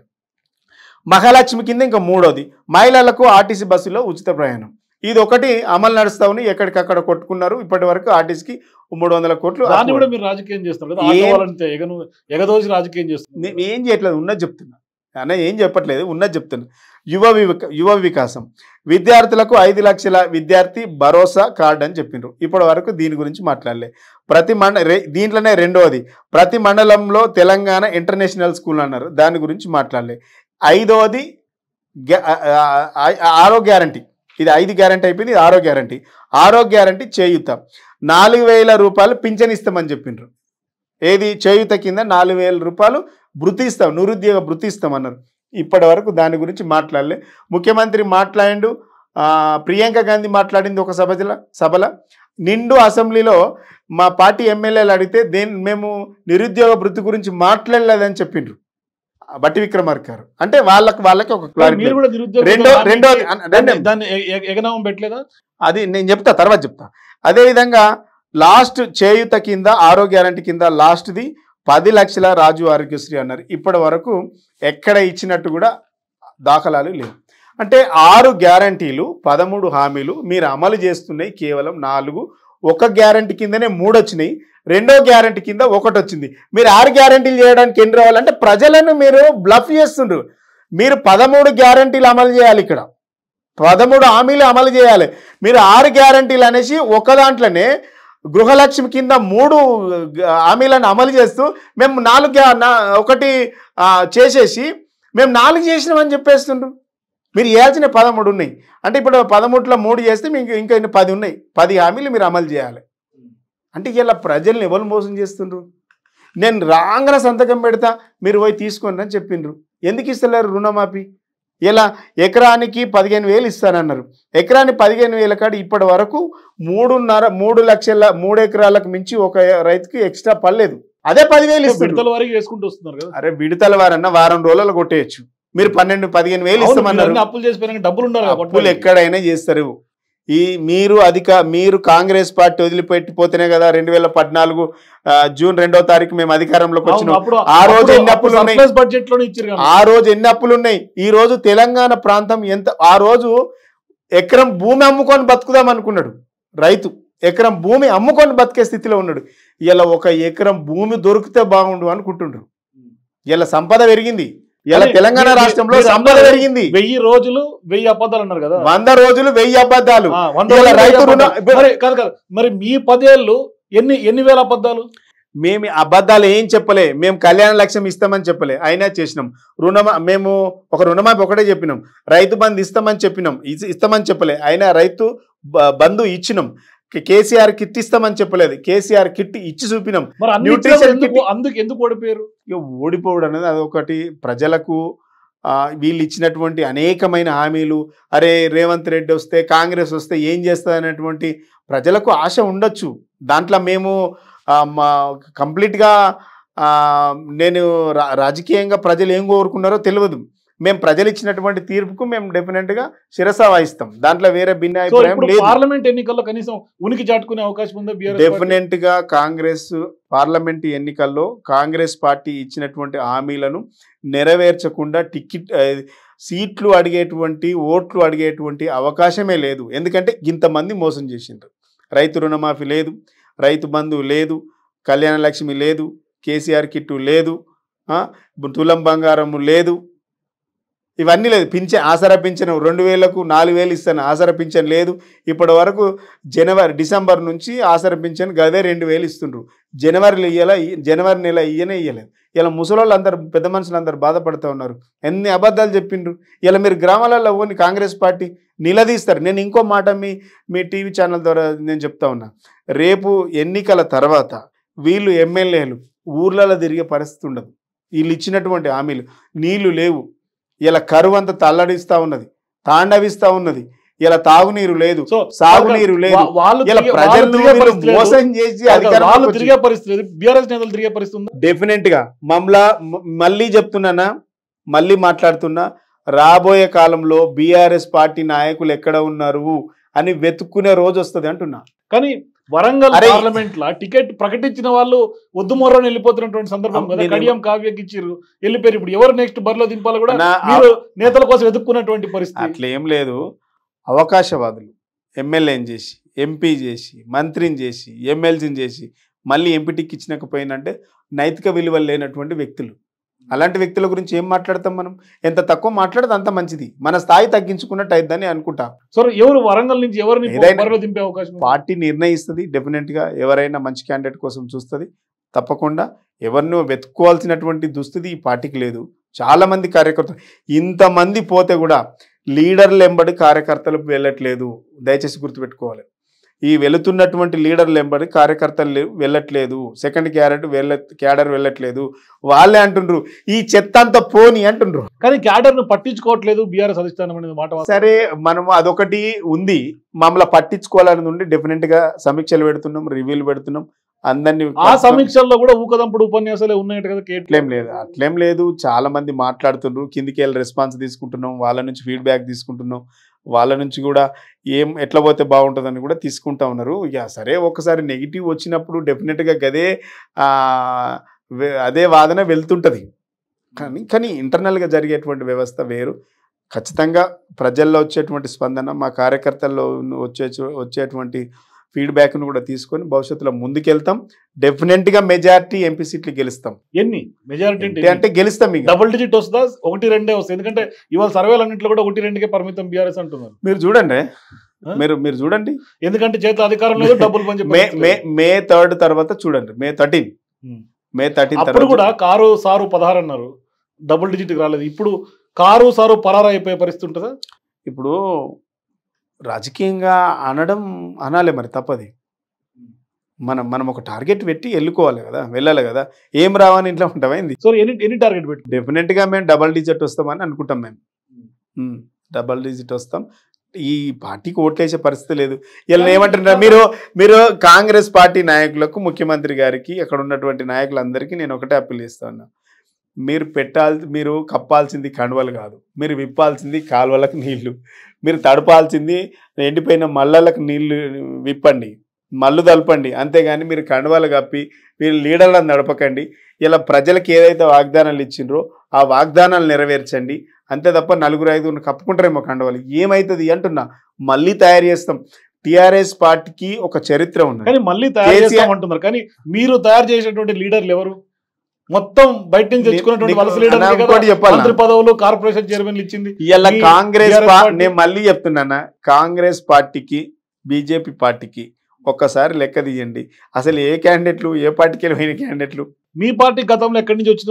మహాలక్ష్మి కింద ఇంకా మూడోది మహిళలకు ఆర్టీసీ బస్సులో ఉచిత ప్రయాణం. ఇది ఒకటి అమలు నడుస్తా ఉంది, ఎక్కడికక్కడ కొట్టుకున్నారు. ఇప్పటి వరకు ఆర్టీసీకి 300 కోట్లు. మీరు రాజకీయం చేస్తారు, ఎగదోసి రాజకీయం చేస్తారు. ఏం చేయట్లేదు, ఉన్నది చెప్తున్నా అన్న, ఏం చెప్పట్లేదు, ఉన్నది చెప్తున్నా. యువ వికాసం విద్యార్థులకు 5 లక్షల విద్యార్థి భరోసా కార్డు అని చెప్పిండ్రు. ఇప్పటి వరకు దీని గురించి మాట్లాడలే. దీంట్లోనే రెండవది ప్రతి మండలంలో తెలంగాణ ఇంటర్నేషనల్ స్కూల్ అన్నారు, దాని గురించి మాట్లాడలే. 5వది ఆరో గ్యారంటీ. ఇది 5 గ్యారంటీ అయిపోయింది, ఇది 6వ గ్యారంటీ. 6వ గ్యారంటీ చేయూత 4,000 రూపాయలు పింఛన్ ఇస్తామని చెప్పిండ్రు. ఏది చేయూత కింద 4,000 రూపాయలు భృతి ఇస్తాం, నిరుద్యోగ భృతి ఇస్తామన్నారు. ఇప్పటి వరకు దాని గురించి మాట్లాడలే. ముఖ్యమంత్రి మాట్లాడిండు, ప్రియాంక గాంధీ మాట్లాడింది ఒక సభల నిండు అసెంబ్లీలో మా పార్టీ ఎమ్మెల్యేలు అడిగితే మేము నిరుద్యోగ భృతి గురించి మాట్లాడలేదని చెప్పిండ్రు బట్టి విక్రమార్క గారు. అంటే వాళ్ళకి ఒక క్లారిటీ. అది నేను చెప్తా, తర్వాత చెప్తా. అదేవిధంగా లాస్ట్ చేయూత కింద 6వ గ్యారంటీ కింద లాస్ట్ది 10 లక్షల రాజు ఆరోగ్యశ్రీ అన్నారు. ఇప్పటి వరకు ఎక్కడ ఇచ్చినట్టు కూడా దాఖలాలు లేవు. అంటే 6 గ్యారంటీలు 13 హామీలు మీరు అమలు చేస్తున్నాయి కేవలం 4. ఒక గ్యారంటీ కిందనే 3 వచ్చినాయి, రెండో గ్యారంటీ కింద 1 వచ్చింది. మీరు 6 గ్యారంటీలు చేయడానికి ఎన్ని రావాలంటే ప్రజలను మీరు బ్లఫ్ చేస్తుండ్రు. మీరు 13 గ్యారంటీలు అమలు చేయాలి, ఇక్కడ 13 హామీలు అమలు చేయాలి. మీరు 6 గ్యారంటీలు అనేసి ఒక దాంట్లోనే గృహలక్ష్మి కింద 3 హామీలను అమలు చేస్తూ మేము 1 చేసేసి మేము 4 చేసినామని చెప్పేస్తుండ్రు. మీరు చేయాల్సిన 13 ఉన్నాయి. అంటే ఇప్పుడు 13లో 3 చేస్తే మీకు ఇంకా 10 ఉన్నాయి. 10 హామీలు మీరు అమలు చేయాలి. అంటే ఇలా ప్రజల్ని ఎవరు మోసం చేస్తుండ్రు? నేను రాంగన సంతకం పెడతా, మీరు పోయి తీసుకోండి అని చెప్పిండ్రు. ఎందుకు ఇస్తలేరు రుణమాఫీ? ఇలా ఎకరానికి 15,000 ఇస్తానన్నారు. ఎకరానికి 15,000 కాడ ఇప్పటి వరకు 3 లక్షల 3 ఎకరాలకు మించి ఒక రైతుకి ఎక్స్ట్రా పడలేదు. అదే 10,000 ఇస్తున్నారు. అరే విడతల వారన్నా వారం రోజులు కొట్టేయచ్చు. మీరు 12-15,000 ఇస్తామన్నారు. అప్పులు ఎక్కడైనా చేస్తారు. మీరు కాంగ్రెస్ పార్టీ వదిలిపెట్టిపోతేనే కదా 2014 జూన్ 2వ తారీఖు మేము అధికారంలోకి వచ్చినాం. ఆ రోజు ఎన్ని అప్పులు ఉన్నాయి? ఆ రోజు ఎన్ని అప్పులు ఉన్నాయి? ఈ రోజు తెలంగాణ ప్రాంతం ఎంత? ఆ రోజు ఎకరం భూమి అమ్ముకొని బతుకుదాం అనుకున్నాడు రైతు. ఎకరం భూమి అమ్ముకొని బతికే స్థితిలో ఉన్నాడు. ఇలా 1 ఎకరం భూమి దొరికితే బాగుండు అనుకుంటుండ్రు. ఇలా సంపద పెరిగింది. ఇలా తెలంగాణ రాష్ట్రంలో సంపద పెరిగింది. 1000 రోజులు 1000 అబద్ధాలు అన్నారు కదా. 100 రోజులు 1000 అబద్ధాలు. మరి మీ 10 ఏళ్ళు ఎన్ని వేల అబద్ధాలు? మేము అబద్ధాలు ఏం చెప్పలే. మేము కళ్యాణ లక్ష్యం ఇస్తామని చెప్పలే, అయినా చేసినాం. మేము ఒక రుణమాఫీ ఒకటే చెప్పినాం. రైతు బంధు ఇస్తామని చెప్పినాం, ఇస్తామని చెప్పలే, అయినా రైతు బంధు ఇచ్చినాం. కేసీఆర్ కిట్ ఇస్తామని చెప్పలేదు, కేసీఆర్ కిట్ ఇచ్చి చూపినాం. ఎందుకు ఓడిపోయారు? ఓడిపోవడం అనేది అదొకటి. ప్రజలకు వీళ్ళు ఇచ్చినటువంటి అనేకమైన హామీలు, అరే రేవంత్ రెడ్డి వస్తే కాంగ్రెస్ వస్తే ఏం చేస్తుంది అనేటువంటి ప్రజలకు ఆశ ఉండొచ్చు. దాంట్లో మేము కంప్లీట్గా నేను రాజకీయంగా ప్రజలు ఏం కోరుకున్నారో తెలియదు. మేము ప్రజలు ఇచ్చినటువంటి తీర్పుకు మేము డెఫినెట్గా శిరస వహిస్తాం. దాంట్లో వేరే భిన్న అభిప్రాయం లేదు. పార్లమెంట్ ఎన్నికల్లో కనీసం ఉనికి చాటుకునే అవకాశం ఉందా? డెఫినెట్గా కాంగ్రెస్ పార్లమెంట్ ఎన్నికల్లో కాంగ్రెస్ పార్టీ ఇచ్చినటువంటి హామీలను నెరవేర్చకుండా సీట్లు అడిగేటువంటి ఓట్లు అడిగేటువంటి అవకాశమే లేదు. ఎందుకంటే ఇంతమంది మోసం చేసిండ్రు. రైతు రుణమాఫీ లేదు, రైతు బంధు లేదు, కళ్యాణ లక్ష్మి లేదు, కేసీఆర్ కిట్టు లేదు, తులం బంగారం లేదు, ఇవన్నీ లేదు. పింఛన్ ఆసరా పింఛను 2000కు 4000 ఇస్తాను, ఆసరా పింఛన్ లేదు. ఇప్పటి వరకు డిసెంబర్ నుంచి ఆసరా పింఛన్ గదే 2000 ఇస్తుండ్రు. జనవరి నెల ఇయ్యలేదు. ఇలా ముసలోళ్ళు అందరు పెద్ద మనుషులు అందరు బాధపడుతూ ఉన్నారు. ఎన్ని అబద్ధాలు చెప్పిండ్రు. ఇలా మీరు గ్రామాలలో ఓని కాంగ్రెస్ పార్టీ నిలదీస్తారు. నేను ఇంకో మాట మీ టీవీ ఛానల్ ద్వారా నేను చెప్తా ఉన్నా, రేపు ఎన్నికల తర్వాత వీళ్ళు ఎమ్మెల్యేలు ఊర్లలో తిరిగే పరిస్థితి ఉండదు. వీళ్ళు ఇచ్చినటువంటి హామీలు, నీళ్లు లేవు, ఇలా కరువు అంతా తల్లడిస్తూ ఉన్నది, తాండవిస్తూ ఉన్నది, ఇలా తాగునీరు లేదు, సాగునీరు లేదు. మోసం చేసి డెఫినెట్ గా మళ్ళీ చెప్తున్నానా, మళ్ళీ మాట్లాడుతున్నా, రాబోయే కాలంలో బీఆర్ఎస్ పార్టీ నాయకులు ఎక్కడ ఉన్నారు అని వెతుక్కునే రోజు వస్తుంది అంటున్నా. కానీ వరంగల్ పార్లమెంట్ లా టికెట్ ప్రకటించిన వాళ్ళు వద్దు మొర్రని వెళ్ళిపోతున్నటువంటి సందర్భం కదా. కడియం కావ్యకి ఇచ్చిర్రు, వెళ్ళిపోయారు. ఇప్పుడు ఎవరు నెక్స్ట్ బరిలో దింపాలో కూడా మీరు నేతల కోసం వెతుక్కున్నటువంటి పరిస్థితి. అట్లా ఏం లేదు. అవకాశవాదులు ఎమ్మెల్యేని చేసి, ఎంపీ చేసి, మంత్రిని చేసి, ఎమ్మెల్సీని చేసి మళ్ళీ ఎంపీ టిక్ ఇచ్చినకపోయినంటే నైతిక విలువలు లేనటువంటి వ్యక్తులు. అలాంటి వ్యక్తుల గురించి ఏం మాట్లాడతాం మనం? ఎంత తక్కువ మాట్లాడితే అంత మంచిది. మన స్థాయి తగ్గించుకున్నట్టు అయిద్దని అనుకుంటా. సో ఎవరు వరంగల్ నుంచి ఎవరిని దింపే అవకాశం పార్టీ నిర్ణయిస్తుంది. డెఫినెట్గా ఎవరైనా మంచి క్యాండిడేట్ కోసం చూస్తుంది. తప్పకుండా ఎవరినో వెతుక్కోవాల్సినటువంటి దుస్థితి ఈ పార్టీకి లేదు. చాలా మంది కార్యకర్తలు, ఇంతమంది పోతే కూడా లీడర్లు ఎంబడి కార్యకర్తలు వెళ్ళట్లేదు. దయచేసి గుర్తుపెట్టుకోవాలి. ఈ వెళుతున్నటువంటి లీడర్లు ఎంబడి కార్యకర్తలు వెళ్ళట్లేదు. సెకండ్ క్యాడర్ వెళ్ళట్లేదు. వాళ్ళే అంటుండ్రు ఈ చెత్త అంతా పోని అంటుండ్రు. కానీ క్యాడర్ ను పట్టించుకోవట్లేదు బీఆర్ఎస్ అధిష్టానం అనేది మాట. సరే, మనం అదొకటి ఉంది, మమ్మల్ని పట్టించుకోవాలని ఉంది. డెఫినెట్ గా సమీక్షలు పెడుతున్నాం, రివ్యూలు పెడుతున్నాం. అందరినీ ఆ సమీక్షల్లో కూడా ఊకదంపుడు ఉపన్యాసాలే ఉన్నాయి కదా. అట్లేం లేదు. చాలా మంది మాట్లాడుతుండ్రు, కిందికి వెళ్ళి రెస్పాన్స్ తీసుకుంటున్నాం, వాళ్ళ నుంచి ఫీడ్బ్యాక్ తీసుకుంటున్నాం, వాళ్ళ నుంచి కూడా ఎట్లా పోతే బాగుంటుందని కూడా తీసుకుంటా ఉన్నారు. ఇక సరే, ఒకసారి నెగిటివ్ వచ్చినప్పుడు డెఫినెట్గా అదే వాదన వెళ్తుంటుంది. కానీ ఇంటర్నల్గా జరిగేటువంటి వ్యవస్థ వేరు. ఖచ్చితంగా ప్రజల్లో వచ్చేటువంటి స్పందన, మా కార్యకర్తల్లో వచ్చేటువంటి ఫీడ్బ్యాక్ను కూడా తీసుకొని భవిష్యత్తులో ముందుకెళ్తాం. డెఫినెట్గా మెజారిటీ ఎంపీ సీట్లు గెలుస్తాం. ఎన్ని మెజారిటీ అంటే గెలుస్తాం. డబుల్ డిజిట్ వస్తుందా? 1-2 వస్తుంది. ఎందుకంటే ఇవాళ సర్వేలన్నింటిలో కూడా 1-2కే పరిమితం బీఆర్ఎస్ అంటున్నారు. మీరు చూడండి, మీరు చూడండి. ఎందుకంటే చేతిలో అధికారం లేదు, డబ్బులు పంచి మే 3 తర్వాత చూడండి. మే 13 అప్పుడు కూడా కారు సారు 16 అన్నారు, డబుల్ డిజిట్ రాలేదు. ఇప్పుడు కారు సారు పరారా అయిపోయే పరిస్థితి ఉంటుందా? ఇప్పుడు రాజకీయంగా అనాలి, మరి తప్పది. మనం ఒక టార్గెట్ పెట్టి వెళ్ళాలి కదా. ఏం రావని ఇంట్లో ఉంటామైంది. సో ఎన్ని టార్గెట్ పెట్టి డెఫినెట్గా మేము డబల్ డిజిట్ వస్తామని అనుకుంటాం. మేము డబల్ డిజిట్ వస్తాం. ఈ పార్టీకి ఓట్లేసే పరిస్థితి లేదు. ఇలా ఏమంటున్నారు మీరు కాంగ్రెస్ పార్టీ నాయకులకు, ముఖ్యమంత్రి గారికి, అక్కడ ఉన్నటువంటి నాయకులందరికీ నేను ఒకటే అప్పీల్ చేస్తాను. మీరు కప్పాల్సింది కండువలు కాదు, మీరు విప్పాల్సింది కాలువలకు నీళ్లు, మీరు తడపాల్సింది ఎండిపోయిన మల్లలకు నీళ్లు విప్పండి, మల్లు తలపండి. అంతేగాని మీరు కండువలు కప్పి మీరు లీడర్లను నడపకండి. ఇలా ప్రజలకు ఏదైతే వాగ్దానాలు ఇచ్చిండ్రో ఆ వాగ్దానాలు నెరవేర్చండి. అంతే తప్ప 4-5 కప్పుకుంటారేమో కండువలు. ఏమవుతుంది అంటున్నా. మళ్ళీ తయారు చేస్తాం. టీఆర్ఎస్ పార్టీకి ఒక చరిత్ర ఉంది, కానీ మళ్ళీ తయారు చేస్తామంటున్నారు. కానీ మీరు తయారు చేసేటువంటి లీడర్లు ఎవరు? మొత్తం బయట నుంచి తెచ్చుకున్నటువంటి వలస లీడర్, మంత్రి పదవులు, కార్పొరేషన్ చైర్మన్లు ఇచ్చింది ఇలా కాంగ్రెస్. నేను మళ్ళీ చెప్తున్నానా, కాంగ్రెస్ పార్టీకి, బీజేపీ పార్టీకి ఒక్కసారి లెక్క తీయండి. అసలు ఏ క్యాండిడేట్లు, ఏ పార్టీకి వెళ్ళిన క్యాండిడేట్లు? మీ పార్టీ గతంలో ఎక్కడి నుంచి వచ్చిన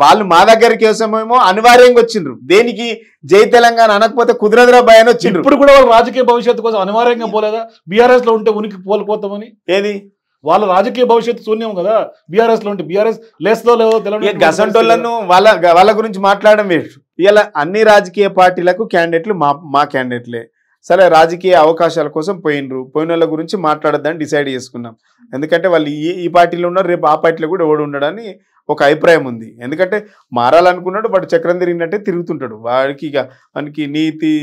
వాళ్ళు మా దగ్గరికి కోసమేమో అనివార్యంగా వచ్చిండ్రు. దేనికి? జై తెలంగాణ అనకపోతే కుదరదురా భయ అని వచ్చిండ్రు. ఇప్పుడు కూడా వాళ్ళు రాజకీయ భవిష్యత్తు కోసం అనివార్యంగా పోలేదా? బీఆర్ఎస్ లో ఉంటే ఉనికి పోలిపోతామని. ఏది? వాళ్ళ రాజకీయ భవిష్యత్తు శూన్యం కదా బీఆర్ఎస్ లో ఉంటే. బీఆర్ఎస్ లేస్తో లేదో తెలియదు. గసంటోళ్లను వాళ్ళ గురించి మాట్లాడడం వేరు. ఇలా అన్ని రాజకీయ పార్టీలకు క్యాండిడేట్లు మా క్యాండిడేట్లే. సరే, రాజకీయ అవకాశాల కోసం పోయిన వాళ్ళ గురించి మాట్లాడద్దని డిసైడ్ చేసుకున్నాం. ఎందుకంటే వాళ్ళు ఈ పార్టీలో ఉన్నారు, రేపు ఆ పార్టీలో కూడా ఓడి ఉండడని ఒక అభిప్రాయం ఉంది. ఎందుకంటే మారాలనుకున్నాడు, వాడు చక్రం తిరిగినట్టే తిరుగుతుంటాడు. వాడికి నీతి,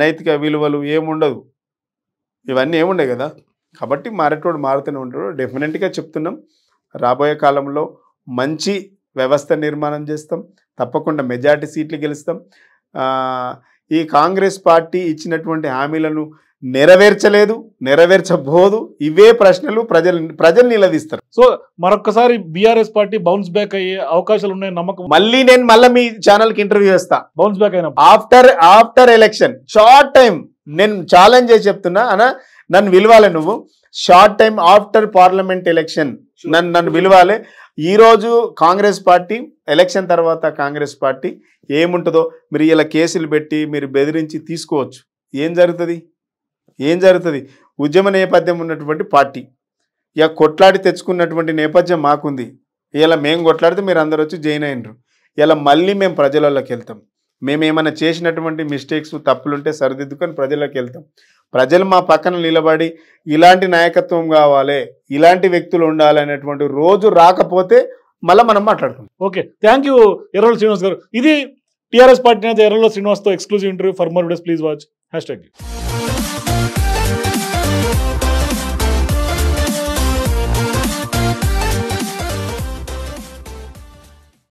నైతిక విలువలు ఏముండదు, ఇవన్నీ ఏముండవు కదా. కాబట్టి మారేటోడు మారుతూనే ఉంటాడు. డెఫినెట్గా చెప్తున్నాం, రాబోయే కాలంలో మంచి వ్యవస్థ నిర్మాణం చేస్తాం. తప్పకుండా మెజారిటీ సీట్లు గెలుస్తాం. ఈ కాంగ్రెస్ పార్టీ ఇచ్చినటువంటి హామీలను నెరవేర్చలేదు, నెరవేర్చబోదు. ఇవే ప్రశ్నలు ప్రజలు నిలదీస్తారు. సో మరొకసారి బీఆర్ఎస్ పార్టీ బౌన్స్ బ్యాక్ అయ్యే అవకాశాలు ఉన్నాయి నమ్మకం. మళ్ళీ మీ ఛానల్కి ఇంటర్వ్యూ చేస్తా బౌన్స్ బ్యాక్ అయినా ఆఫ్టర్ ఎలక్షన్ షార్ట్ టైం. నేను ఛాలెంజ్ చేసి చెప్తున్నా అన్న, నన్ను విలువాలి. నువ్వు short time after parliament election నన్ను విలువాలి. ఈరోజు కాంగ్రెస్ పార్టీ ఎలక్షన్ తర్వాత కాంగ్రెస్ పార్టీ ఏముంటుందో మీరు ఇలా కేసులు పెట్టి మీరు బెదిరించి తీసుకోవచ్చు. ఏం జరుగుతుంది? ఉద్యమ నేపథ్యం ఉన్నటువంటి పార్టీ, ఇక కొట్లాడి తెచ్చుకున్నటువంటి నేపథ్యం మాకుంది. ఇలా మేము కొట్లాడితే మీరు అందరు వచ్చి జాయిన్ అయినరు. ఇలా మళ్ళీ మేము ప్రజలలోకి వెళ్తాం. మేము ఏమైనా చేసినటువంటి మిస్టేక్స్ తప్పులుంటే సరిదిద్దుకొని ప్రజల్లోకి వెళ్తాం. ప్రజలు మా పక్కన నిలబడి ఇలాంటి నాయకత్వం కావాలి, ఇలాంటి వ్యక్తులు ఉండాలి అనేటువంటి రోజు రాకపోతే మళ్ళీ మనం మాట్లాడుకుంటాం. Okay, thank you Erravalli Srinivas గారు. ఇది టీఆర్ఎస్ పార్టీ నేత ఎర్రవల్లి శ్రీనివాస్తో exclusive interview. For more videos please watch #.